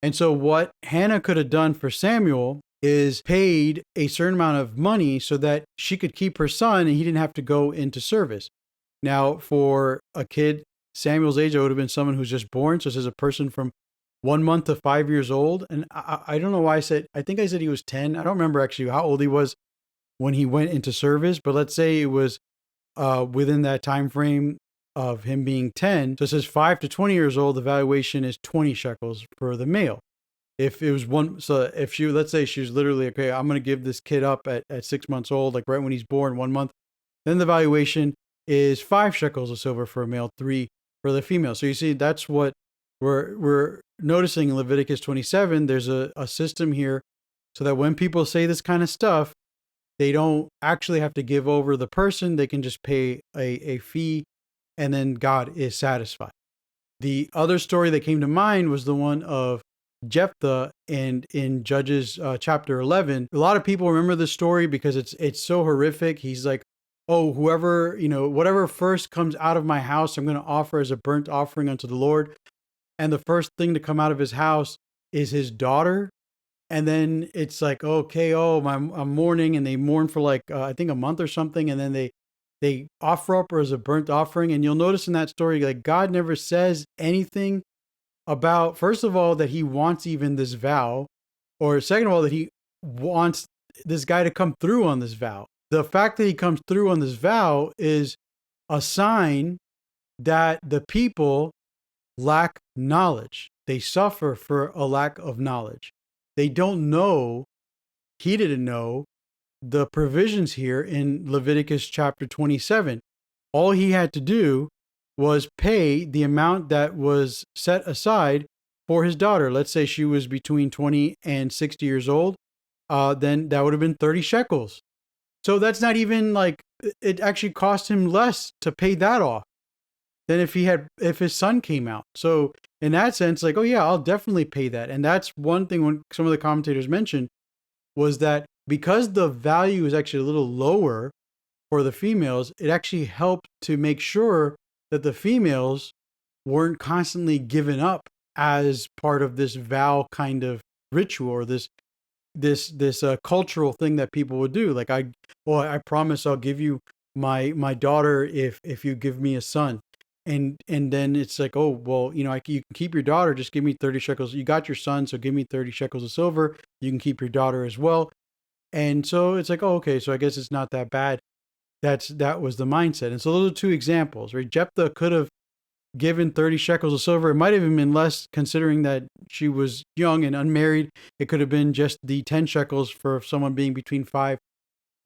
And so what Hannah could have done for Samuel is paid a certain amount of money so that she could keep her son and he didn't have to go into service. Now, for a kid Samuel's age, it would have been someone who's just born. So this is a person from 1 month to 5 years old. And I don't know why I think I said he was 10. I don't remember actually how old he was when he went into service, but let's say it was within that time frame of him being 10. So it says 5 to 20 years old, the valuation is 20 shekels for the male. If it was let's say she was literally, okay, I'm going to give this kid up at 6 months old, like right when he's born, 1 month, then the valuation is 5 shekels of silver for a male, 3 for the female. So you see, that's what we're noticing in Leviticus 27. There's a system here so that when people say this kind of stuff, they don't actually have to give over the person. They can just pay a fee, and then God is satisfied. The other story that came to mind was the one of Jephthah, and in Judges chapter 11. A lot of people remember this story because it's so horrific. He's like, oh, whatever first comes out of my house, I'm going to offer as a burnt offering unto the Lord. And the first thing to come out of his house is his daughter. And then it's like, okay, I'm mourning, and they mourn for like I think a month or something, and then they offer up her as a burnt offering. And you'll notice in that story, like God never says anything about, first of all, that he wants even this vow, or second of all, that he wants this guy to come through on this vow. The fact that he comes through on this vow is a sign that the people lack knowledge. They suffer for a lack of knowledge. They don't know, he didn't know the provisions here in Leviticus chapter 27. All he had to do was pay the amount that was set aside for his daughter. Let's say she was between 20 and 60 years old. Then that would have been 30 shekels. So that's not even like, it actually cost him less to pay that off than if his son came out. So in that sense, like, oh yeah, I'll definitely pay that. And that's one thing when some of the commentators mentioned was that because the value is actually a little lower for the females, it actually helped to make sure that the females weren't constantly given up as part of this vow kind of ritual, or this cultural thing that people would do. Like, I promise I'll give you my daughter if you give me a son. And then it's like, oh well, you can keep your daughter, just give me 30 shekels. You got your son, so give me 30 shekels of silver. You can keep your daughter as well. And so it's like, oh, okay, so I guess it's not that bad. That was the mindset. And so those are two examples, right? Jephthah could have given 30 shekels of silver. It might have even been less, considering that she was young and unmarried. It could have been just the 10 shekels for someone being between 5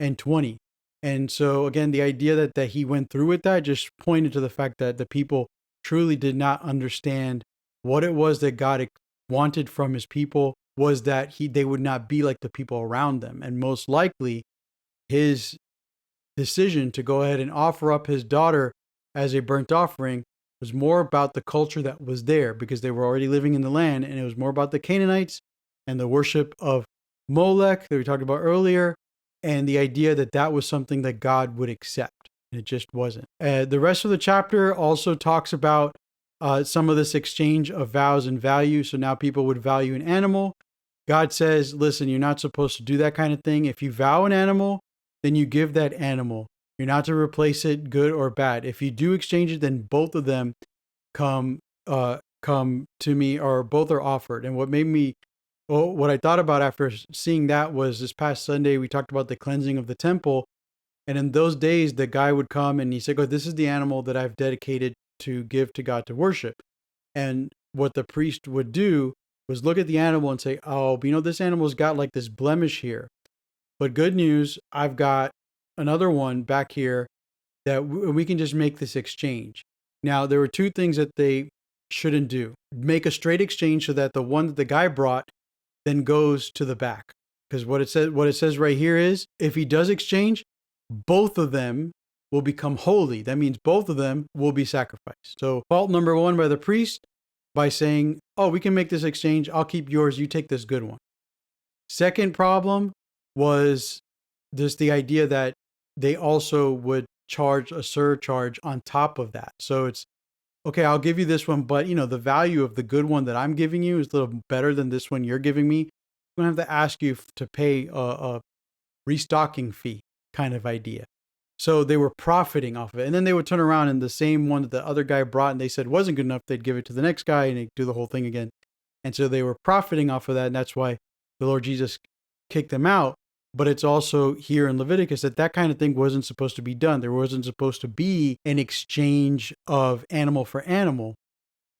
and 20. And so again, the idea that he went through with that just pointed to the fact that the people truly did not understand what it was that God wanted from his people, was that they would not be like the people around them. And most likely his decision to go ahead and offer up his daughter as a burnt offering was more about the culture that was there, because they were already living in the land, and it was more about the Canaanites and the worship of Molech that we talked about earlier, and the idea that that was something that God would accept. It just wasn't. The rest of the chapter also talks about some of this exchange of vows and value. So now people would value an animal. God says, listen, you're not supposed to do that kind of thing. If you vow an animal, then you give that animal. You're not to replace it, good or bad. If you do exchange it, then both of them come to me, or both are offered. And what I thought about after seeing that was, this past Sunday we talked about the cleansing of the temple, and in those days the guy would come and he said, "Oh, this is the animal that I've dedicated to give to God to worship." And what the priest would do was look at the animal and say, "Oh, but this animal's got like this blemish here. But good news, I've got another one back here that we can just make this exchange." Now, there were two things that they shouldn't do. Make a straight exchange so that the one that the guy brought then goes to the back. Because what it says right here is, if he does exchange, both of them will become holy. That means both of them will be sacrificed. So fault number one by the priest, by saying, "Oh, we can make this exchange. I'll keep yours. You take this good one." Second problem was just the idea that they also would charge a surcharge on top of that. So it's, okay, I'll give you this one, but the value of the good one that I'm giving you is a little better than this one you're giving me. I'm going to have to ask you to pay a restocking fee kind of idea. So they were profiting off of it. And then they would turn around, and the same one that the other guy brought and they said wasn't good enough, they'd give it to the next guy and they'd do the whole thing again. And so they were profiting off of that. And that's why the Lord Jesus kicked them out. But it's also here in Leviticus that kind of thing wasn't supposed to be done. There wasn't supposed to be an exchange of animal for animal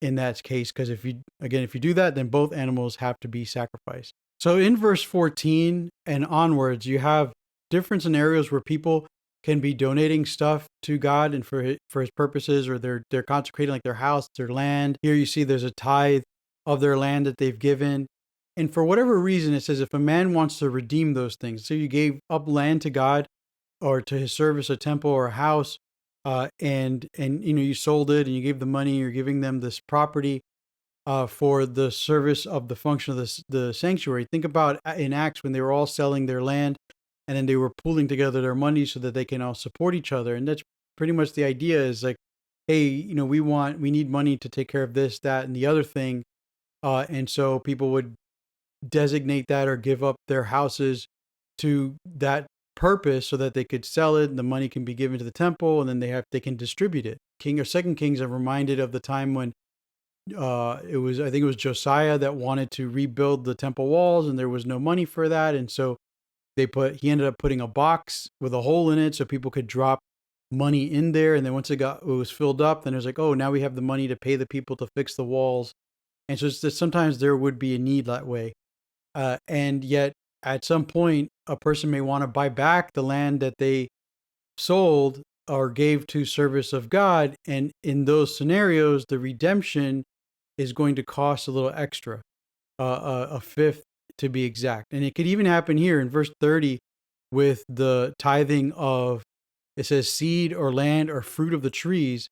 in that case, because if you do that, then both animals have to be sacrificed. So in verse 14 and onwards, you have different scenarios where people can be donating stuff to God and for his purposes, or they're consecrating like their house, their land. Here you see there's a tithe of their land that they've given. And for whatever reason, it says if a man wants to redeem those things, so you gave up land to God or to his service, a temple or a house, and you sold it and you gave the money, you're giving them this property for the service of the function of the sanctuary. Think about in Acts when they were all selling their land, and then they were pooling together their money so that they can all support each other. And that's pretty much the idea, is like, hey, we need money to take care of this, that, and the other thing. And so people would designate that or give up their houses to that purpose so that they could sell it and the money can be given to the temple, and then they can distribute it. King or Second Kings are reminded of the time when I think it was Josiah that wanted to rebuild the temple walls, and there was no money for that, and so he ended up putting a box with a hole in it so people could drop money in there, and then once it was filled up, then it was like, oh, now we have the money to pay the people to fix the walls. And so it's just, sometimes there would be a need that way, and yet at some point a person may want to buy back the land that they sold or gave to service of God, and in those scenarios the redemption is going to cost a little extra, a fifth to be exact. And it could even happen here in verse 30 with the tithing of, it says, seed or land or fruit of the trees.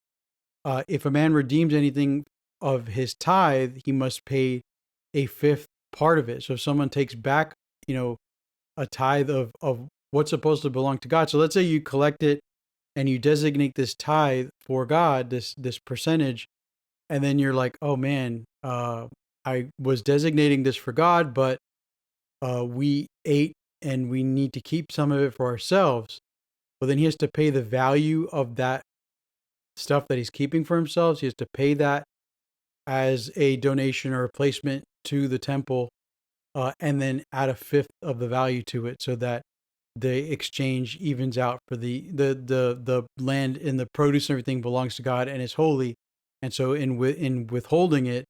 If a man redeems anything of his tithe, he must pay a fifth part of it. So if someone takes back, a tithe of what's supposed to belong to God. So let's say you collect it and you designate this tithe for God, this percentage, and then you're like, oh man, I was designating this for God, but we ate and we need to keep some of it for ourselves. Well, then he has to pay the value of that stuff that he's keeping for himself. He has to pay that as a donation or a placement to the temple, and then add a fifth of the value to it, so that the exchange evens out for the land, and the produce and everything belongs to God and is holy. And so in withholding it,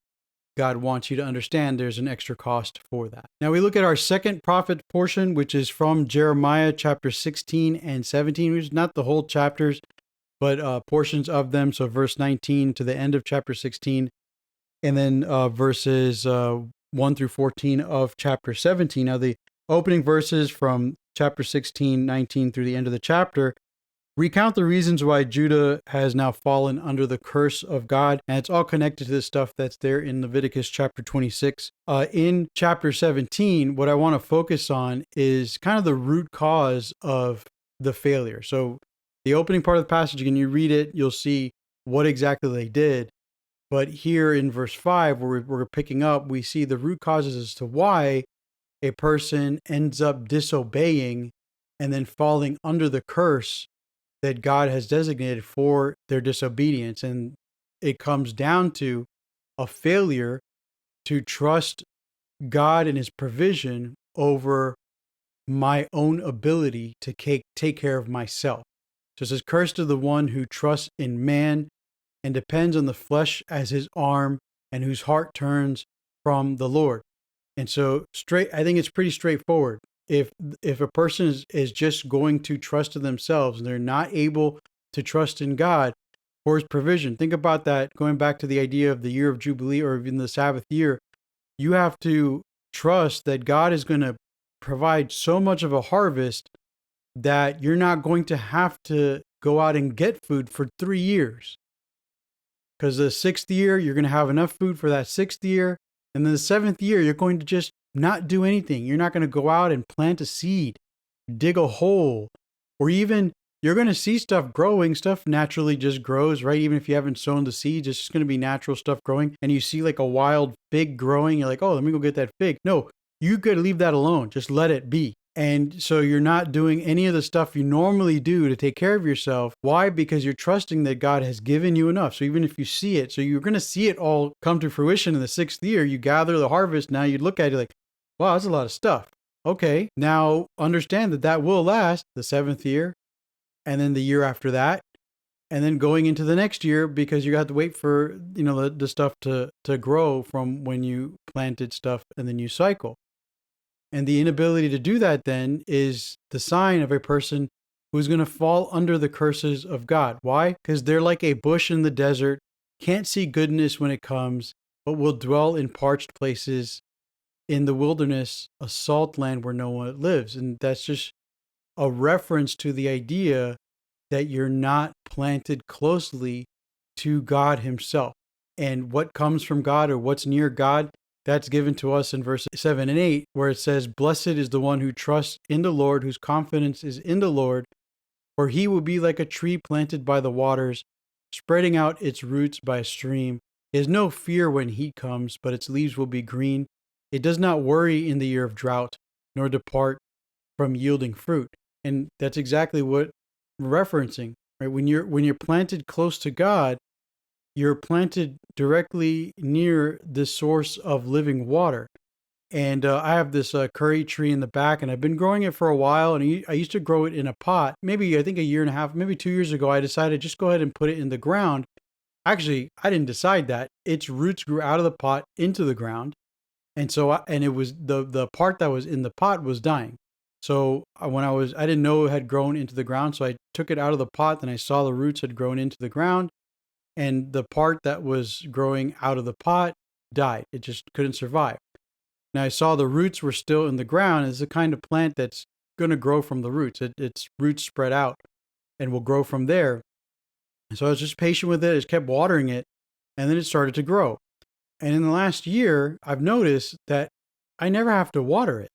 God wants you to understand there's an extra cost for that. Now we look at our second prophet portion, which is from Jeremiah chapter 16 and 17, which is not the whole chapters, but portions of them. So verse 19 to the end of chapter 16, and then verses 1 through 14 of chapter 17. Now the opening verses from chapter 16, 19 through the end of the chapter recount the reasons why Judah has now fallen under the curse of God. And it's all connected to the stuff that's there in Leviticus chapter 26. In chapter 17, what I want to focus on is kind of the root cause of the failure. So the opening part of the passage, when you read it, you'll see what exactly they did. But here in verse 5, where we're picking up, we see the root causes as to why a person ends up disobeying and then falling under the curse that God has designated for their disobedience. And it comes down to a failure to trust God and his provision over my own ability to take care of myself. So it says, cursed is the one who trusts in man and depends on the flesh as his arm, and whose heart turns from the Lord. And so I think it's pretty straightforward. If a person is just going to trust in themselves and they're not able to trust in God for his provision, think about that, going back to the idea of the year of Jubilee or even the Sabbath year. You have to trust that God is going to provide so much of a harvest that you're not going to have to go out and get food for 3 years. Because the 6th year, you're going to have enough food for that 6th year. And then the 7th year, you're going to just not do anything. You're not going to go out and plant a seed, dig a hole, or even you're going to see stuff growing. Stuff naturally just grows, right? Even if you haven't sown the seeds, it's just going to be natural stuff growing. And you see like a wild fig growing. You're like, oh, let me go get that fig. No, you could leave that alone. Just let it be. And so you're not doing any of the stuff you normally do to take care of yourself. Why? Because you're trusting that God has given you enough. So even if you see it, so you're going to see it all come to fruition in the 6th year, you gather the harvest. Now you look at it like, wow, that's a lot of stuff. Okay, now understand that will last the 7th year, and then the year after that, and then going into the next year, because you have to wait for, the stuff to grow from when you planted stuff, and then you cycle. And the inability to do that then is the sign of a person who's going to fall under the curses of God. Why? Because they're like a bush in the desert, can't see goodness when it comes, but will dwell in parched places, in the wilderness, a salt land where no one lives. And that's just a reference to the idea that you're not planted closely to God himself. And what comes from God, or what's near God, that's given to us in verses 7 and 8, where it says, blessed is the one who trusts in the Lord, whose confidence is in the Lord, for he will be like a tree planted by the waters, spreading out its roots by a stream. He has no fear when heat comes, but its leaves will be green, It does not worry in the year of drought, nor depart from yielding fruit. And that's exactly what we're referencing, right? When you're planted close to God, you're planted directly near the source of living water. And I have this curry tree in the back, and I've been growing it for a while. And I used to grow it in a pot. Maybe I think a year and a half, maybe 2 years ago, I decided just go ahead and put it in the ground. Actually, I didn't decide that. Its roots grew out of the pot into the ground, and and it was the part that was in the pot was dying. So I didn't know it had grown into the ground, so I took it out of the pot. Then I saw the roots had grown into the ground, and the part that was growing out of the pot died. It just couldn't survive. Now I saw the roots were still in the ground. It's the kind of plant that's going to grow from the roots. Its roots spread out and will grow from there. And so I was just patient with it. I just kept watering it, and then it started to grow. And in the last year, I've noticed that I never have to water it.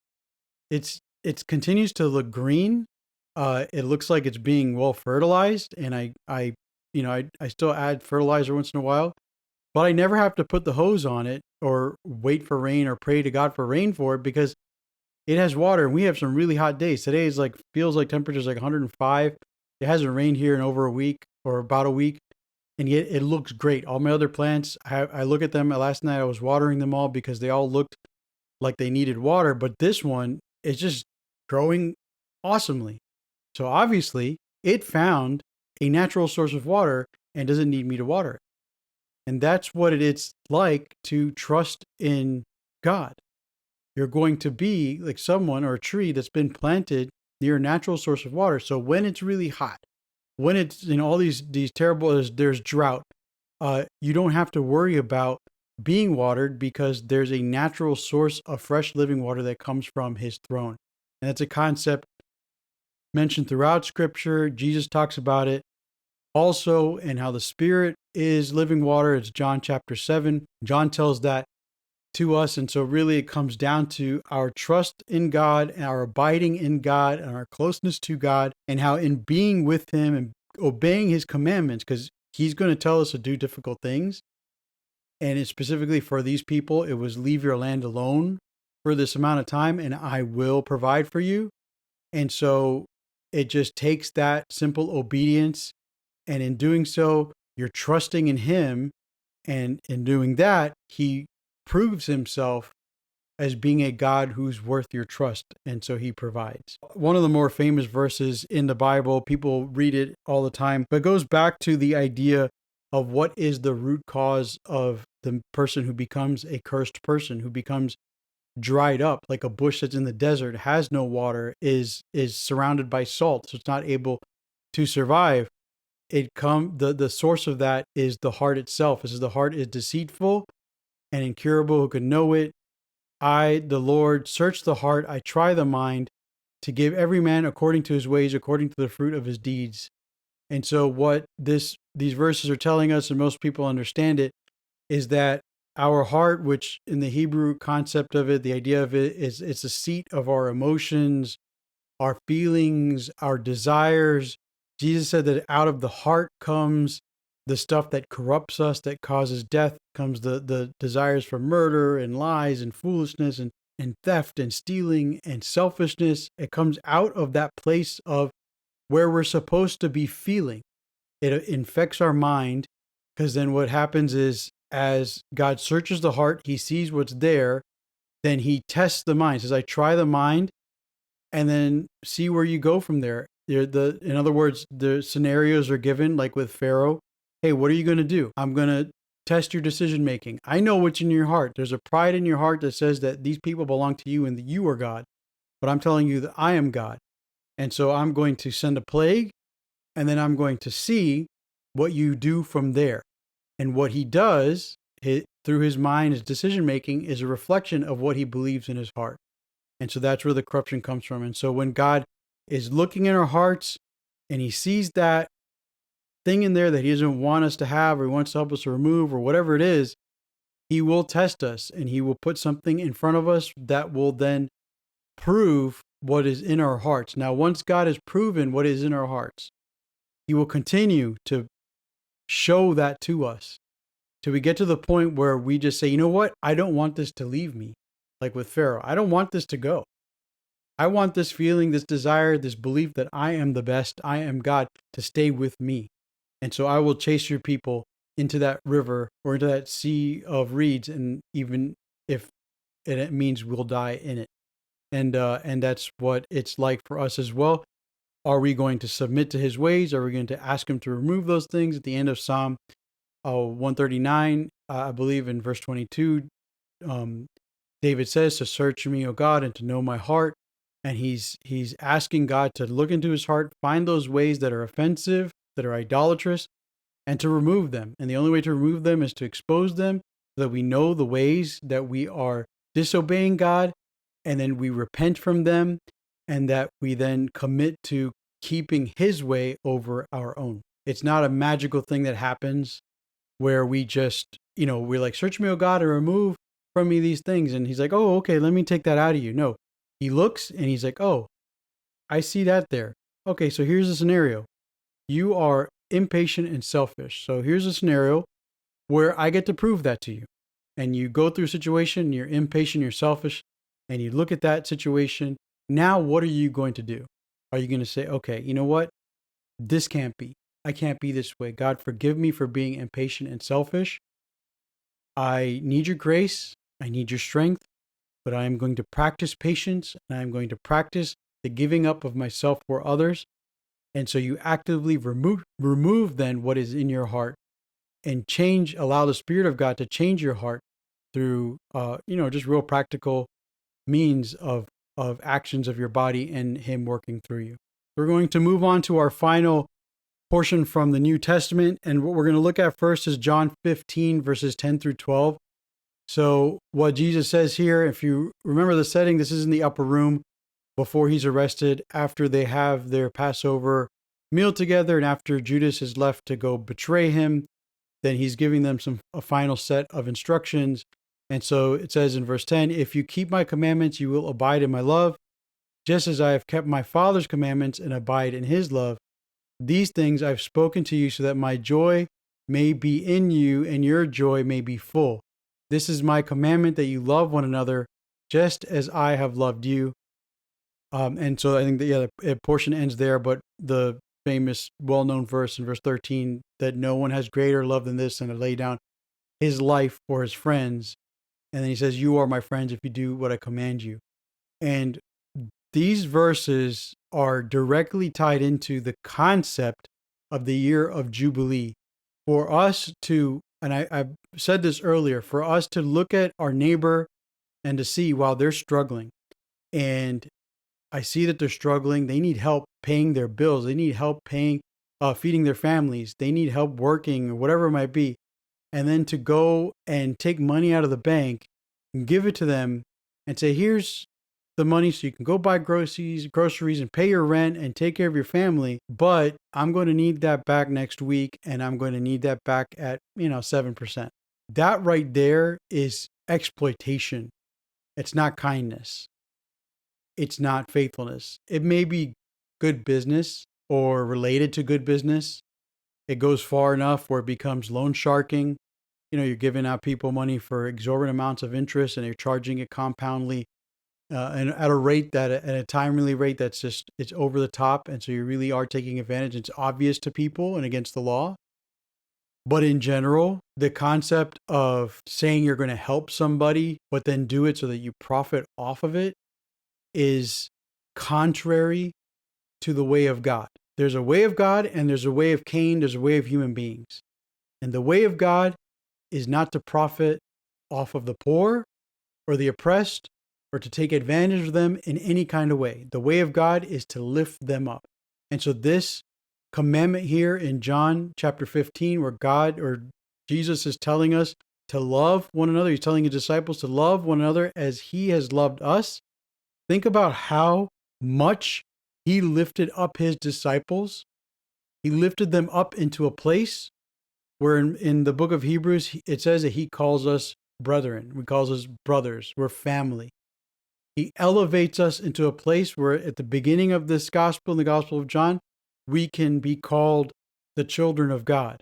It continues to look green. It looks like it's being well fertilized, and I still add fertilizer once in a while, but I never have to put the hose on it or wait for rain or pray to God for rain for it because it has water. And we have some really hot days. Today is like feels like temperature's like 105. It hasn't rained here in over a week or about a week, and yet it looks great. All my other plants, I look at them. Last night I was watering them all because they all looked like they needed water, but this one is just growing awesomely. So obviously, it found a natural source of water and doesn't need me to water it. And that's what it's like to trust in God. You're going to be like someone or a tree that's been planted near a natural source of water. So when it's really hot, when it's all these terrible there's drought, you don't have to worry about being watered because there's a natural source of fresh living water that comes from his throne. And that's a concept mentioned throughout scripture. Jesus talks about it also, and how the Spirit is living water. It's John chapter 7. John tells that to us. And so really it comes down to our trust in God and our abiding in God and our closeness to God, and how in being with him and obeying his commandments, because he's going to tell us to do difficult things. And it's specifically for these people, it was leave your land alone for this amount of time and I will provide for you. And so it just takes that simple obedience. And in doing so, you're trusting in him. And in doing that, he proves himself as being a God who's worth your trust. And so he provides. One of the more famous verses in the Bible, people read it all the time, but it goes back to the idea of what is the root cause of the person who becomes a cursed person, who becomes dried up like a bush that's in the desert, has no water, is surrounded by salt, so it's not able to survive. The source of that is the heart itself. It says the heart is deceitful and incurable. Who can know it? I, the Lord, search the heart. I try the mind to give every man according to his ways, according to the fruit of his deeds. And so what these verses are telling us, and most people understand it, is that our heart, which in the Hebrew concept of it, the idea of it is it's the seat of our emotions, our feelings, our desires. Jesus said that out of the heart comes the stuff that corrupts us, that causes death, comes the desires for murder and lies and foolishness and theft and stealing and selfishness. It comes out of that place of where we're supposed to be feeling. It infects our mind, because then what happens is as God searches the heart, he sees what's there, then he tests the mind. He says, I try the mind, and then see where you go from there. In other words, the scenarios are given, like with Pharaoh. Hey, what are you going to do? I'm going to test your decision making. I know what's in your heart. There's a pride in your heart that says that these people belong to you and that you are God. But I'm telling you that I am God. And so I'm going to send a plague, and then I'm going to see what you do from there. And what he does through his mind, his decision making, is a reflection of what he believes in his heart. And so that's where the corruption comes from. And so when God is looking in our hearts and he sees that thing in there that he doesn't want us to have, or he wants to help us to remove, or whatever it is, he will test us and he will put something in front of us that will then prove what is in our hearts. Now, once God has proven what is in our hearts, he will continue to show that to us till we get to the point where we just say, you know what? I don't want this to leave me. like with Pharaoh. I don't want this to go. I want this feeling, this desire, this belief that I am the best, I am God, to stay with me. And so I will chase your people into that river or into that sea of reeds, and even if it means we'll die in it. And that's what it's like for us as well. Are we going to submit to his ways? Are we going to ask him to remove those things? At the end of Psalm 139, I believe in verse 22, um, David says to search me, O God, and to know my heart. And he's asking God to look into his heart, find those ways that are offensive, that are idolatrous, and to remove them. And the only way to remove them is to expose them so that we know the ways that we are disobeying God, and then we repent from them, and that we then commit to keeping his way over our own. It's not a magical thing that happens where we just, we're like, search me, O God, and remove from me these things. And he's like, oh, okay, let me take that out of you. No, he looks and he's like, oh, I see that there. Okay, so here's the scenario. You are impatient and selfish. So here's a scenario where I get to prove that to you. And you go through a situation, you're impatient, you're selfish, and you look at that situation. Now, what are you going to do? Are you going to say, okay, you know what? This can't be. I can't be this way. God, forgive me for being impatient and selfish. I need your grace. I need your strength, but I am going to practice patience, and I am going to practice the giving up of myself for others. And so you actively remove then what is in your heart and allow the Spirit of God to change your heart through, just real practical means of actions of your body and him working through you. We're going to move on to our final portion from the New Testament. And what we're going to look at first is John 15, verses 10 through 12. So what Jesus says here, if you remember the setting, this is in the upper room before he's arrested, after they have their Passover meal together, and after Judas is left to go betray him, then he's giving them a final set of instructions. And so it says in verse 10, if you keep my commandments, you will abide in my love, just as I have kept my Father's commandments and abide in his love. These things I've spoken to you so that my joy may be in you and your joy may be full. This is my commandment, that you love one another just as I have loved you. And so I think that, the portion ends there, but the famous, well-known verse in verse 13, that no one has greater love than this, than to lay down his life for his friends. And then he says, you are my friends if you do what I command you. And these verses are directly tied into the concept of the year of Jubilee. For us to, and I've said this earlier, for us to look at our neighbor and to see, while they're struggling, and I see that they're struggling, they need help paying their bills, they need help feeding their families, they need help working, or whatever it might be. And then to go and take money out of the bank and give it to them and say, here's the money so you can go buy groceries and pay your rent and take care of your family. But I'm going to need that back next week, and I'm going to need that back at, 7%. That right there is exploitation. It's not kindness. It's not faithfulness. It may be good business or related to good business. It goes far enough where it becomes loan sharking. You're giving out people money for exorbitant amounts of interest, and you're charging it compoundly, and at a timely rate that's just, it's over the top. And so you really are taking advantage. It's obvious to people and against the law. But in general, the concept of saying you're going to help somebody, but then do it so that you profit off of it, is contrary to the way of God. There's a way of God, and there's a way of Cain, there's a way of human beings. And the way of God is not to profit off of the poor or the oppressed, or to take advantage of them in any kind of way. The way of God is to lift them up. And so this commandment here in John chapter 15, where Jesus is telling us to love one another, he's telling his disciples to love one another as he has loved us. Think about how much he lifted up his disciples. He lifted them up into a place where in the book of Hebrews, it says that he calls us brethren. He calls us brothers. We're family. He elevates us into a place where at the beginning of this gospel, in the Gospel of John, we can be called the children of God.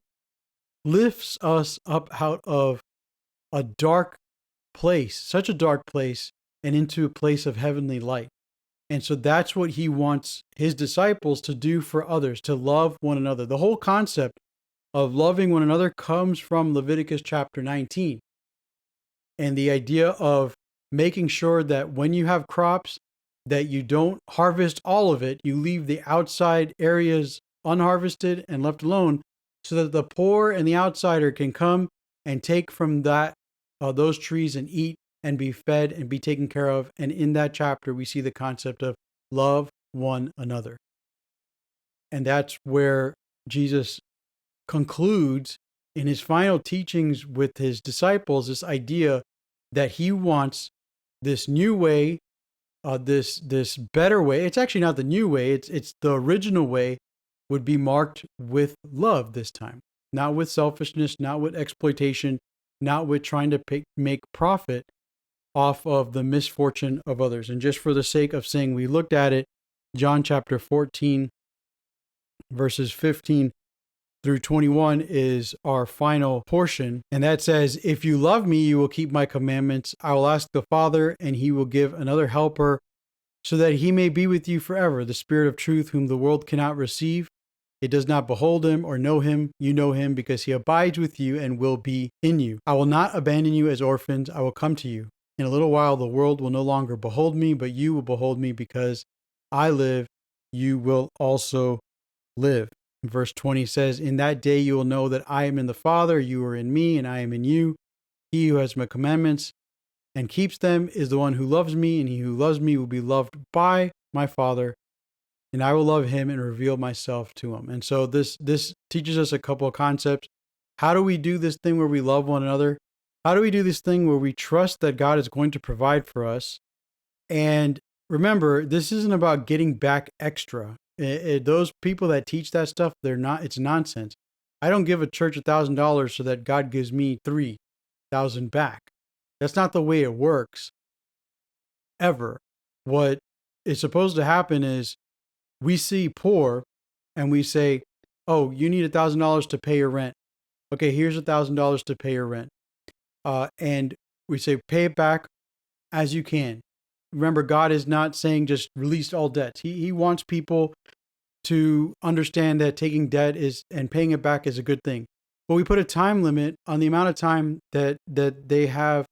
Lifts us up out of a dark place, such a dark place and into a place of heavenly light. And so that's what he wants his disciples to do for others, to love one another. The whole concept of loving one another comes from Leviticus chapter 19. And the idea of making sure that when you have crops, that you don't harvest all of it, you leave the outside areas unharvested and left alone, so that the poor and the outsider can come and take from those trees and eat and be fed and be taken care of. And in that chapter, we see the concept of love one another. And that's where Jesus concludes in his final teachings with his disciples this idea that he wants this new way, this better way. It's actually not the new way. It's the original way would be marked with love this time, not with selfishness, not with exploitation, not with trying to make profit off of the misfortune of others. And just for the sake of saying we looked at it, John chapter 14, verses 15 through 21 is our final portion. And that says, "If you love me, you will keep my commandments. I will ask the Father, and he will give another helper so that he may be with you forever, the Spirit of truth, whom the world cannot receive. It does not behold him or know him. You know him because he abides with you and will be in you. I will not abandon you as orphans. I will come to you. In a little while, the world will no longer behold me, but you will behold me because I live. You will also live." Verse 20 says, "In that day you will know that I am in the Father, you are in me, and I am in you. He who has my commandments and keeps them is the one who loves me, and he who loves me will be loved by my Father, and I will love him and reveal myself to him." And so this teaches us a couple of concepts. How do we do this thing where we love one another? How do we do this thing where we trust that God is going to provide for us? And remember, this isn't about getting back extra. Those people that teach that stuff, it's nonsense. I don't give a church $1,000 so that God gives me 3,000 back. That's not the way it works, ever. What is supposed to happen is we see poor and we say, "Oh, you need $1,000 to pay your rent. Okay, here's $1,000 to pay your rent." And we say, pay it back as you can. Remember, God is not saying just release all debts. He wants people to understand that taking debt and paying it back is a good thing. But we put a time limit on the amount of time that they have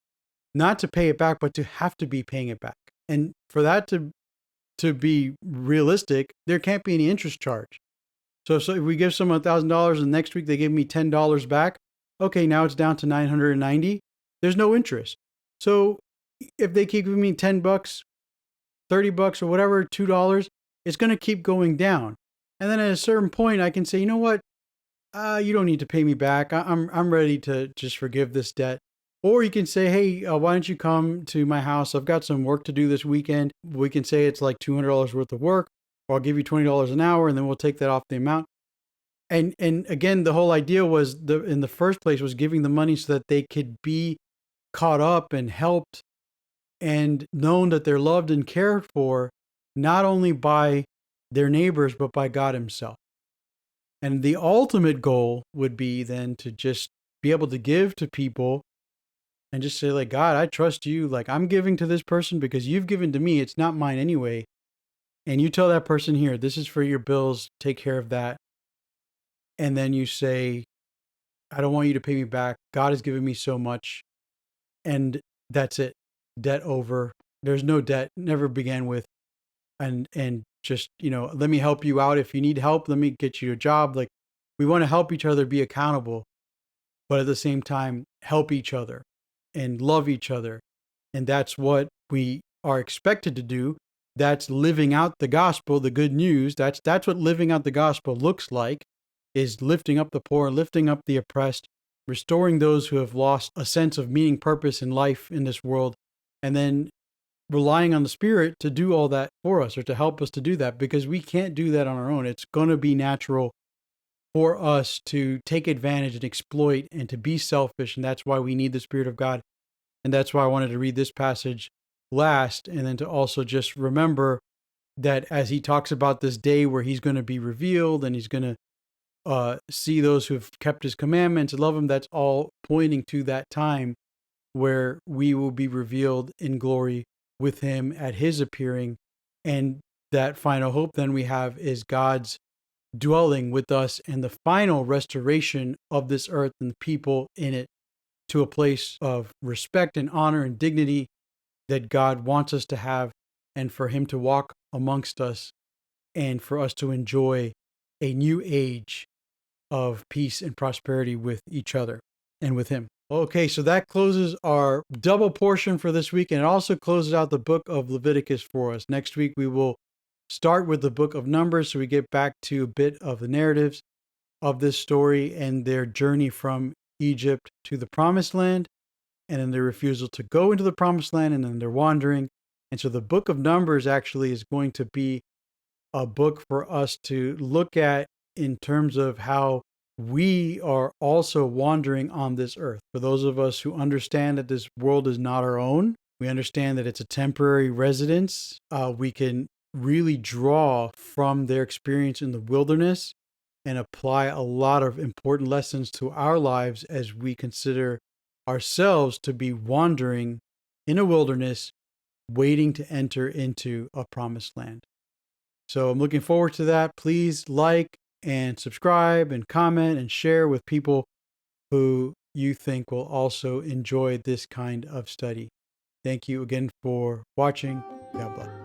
not to pay it back, but to have to be paying it back. And for that to be realistic, there can't be any interest charge. So if we give someone $1,000 and next week they give me $10 back, okay, now it's down to $990. There's no interest. So if they keep giving me $10, $30 or whatever, $2, it's going to keep going down. And then at a certain point, I can say, you know what? You don't need to pay me back. I'm ready to just forgive this debt. Or you can say, hey, why don't you come to my house? I've got some work to do this weekend. We can say it's like $200 worth of work, or I'll give you $20 an hour, and then we'll take that off the amount. And again, the whole idea was in the first place was giving the money so that they could be caught up and helped and known that they're loved and cared for, not only by their neighbors, but by God himself. And the ultimate goal would be then to just be able to give to people and just say, like, God, I trust you. Like, I'm giving to this person because you've given to me. It's not mine anyway. And you tell that person, here, this is for your bills. Take care of that. And then you say, I don't want you to pay me back. God has given me so much. And that's it. Debt over. There's no debt. Never began with. And just, let me help you out. If you need help, let me get you a job. Like, we want to help each other be accountable, but at the same time, help each other and love each other. And that's what we are expected to do. That's living out the gospel, the good news. That's what living out the gospel looks like, is lifting up the poor, lifting up the oppressed, restoring those who have lost a sense of meaning, purpose in life in this world, and then relying on the Spirit to do all that for us, or to help us to do that, because we can't do that on our own. It's going to be natural for us to take advantage and exploit and to be selfish. And that's why we need the Spirit of God. And that's why I wanted to read this passage last. And then to also just remember that as he talks about this day where he's going to be revealed and he's going to see those who have kept his commandments and love him, that's all pointing to that time where we will be revealed in glory with him at his appearing. And that final hope then we have is God's dwelling with us and the final restoration of this earth and the people in it to a place of respect and honor and dignity that God wants us to have, and for him to walk amongst us and for us to enjoy a new age of peace and prosperity with each other and with him. Okay, so that closes our double portion for this week, and it also closes out the book of Leviticus for us. Next week, we will start with the book of Numbers, so we get back to a bit of the narratives of this story and their journey from Egypt to the Promised Land, and then their refusal to go into the Promised Land, and then their wandering. And so the book of Numbers actually is going to be a book for us to look at in terms of how we are also wandering on this earth. For those of us who understand that this world is not our own, we understand that it's a temporary residence. We can really draw from their experience in the wilderness and apply a lot of important lessons to our lives as we consider ourselves to be wandering in a wilderness, waiting to enter into a promised land. So I'm looking forward to that. Please like and subscribe and comment and share with people who you think will also enjoy this kind of study. Thank you again for watching. God bless.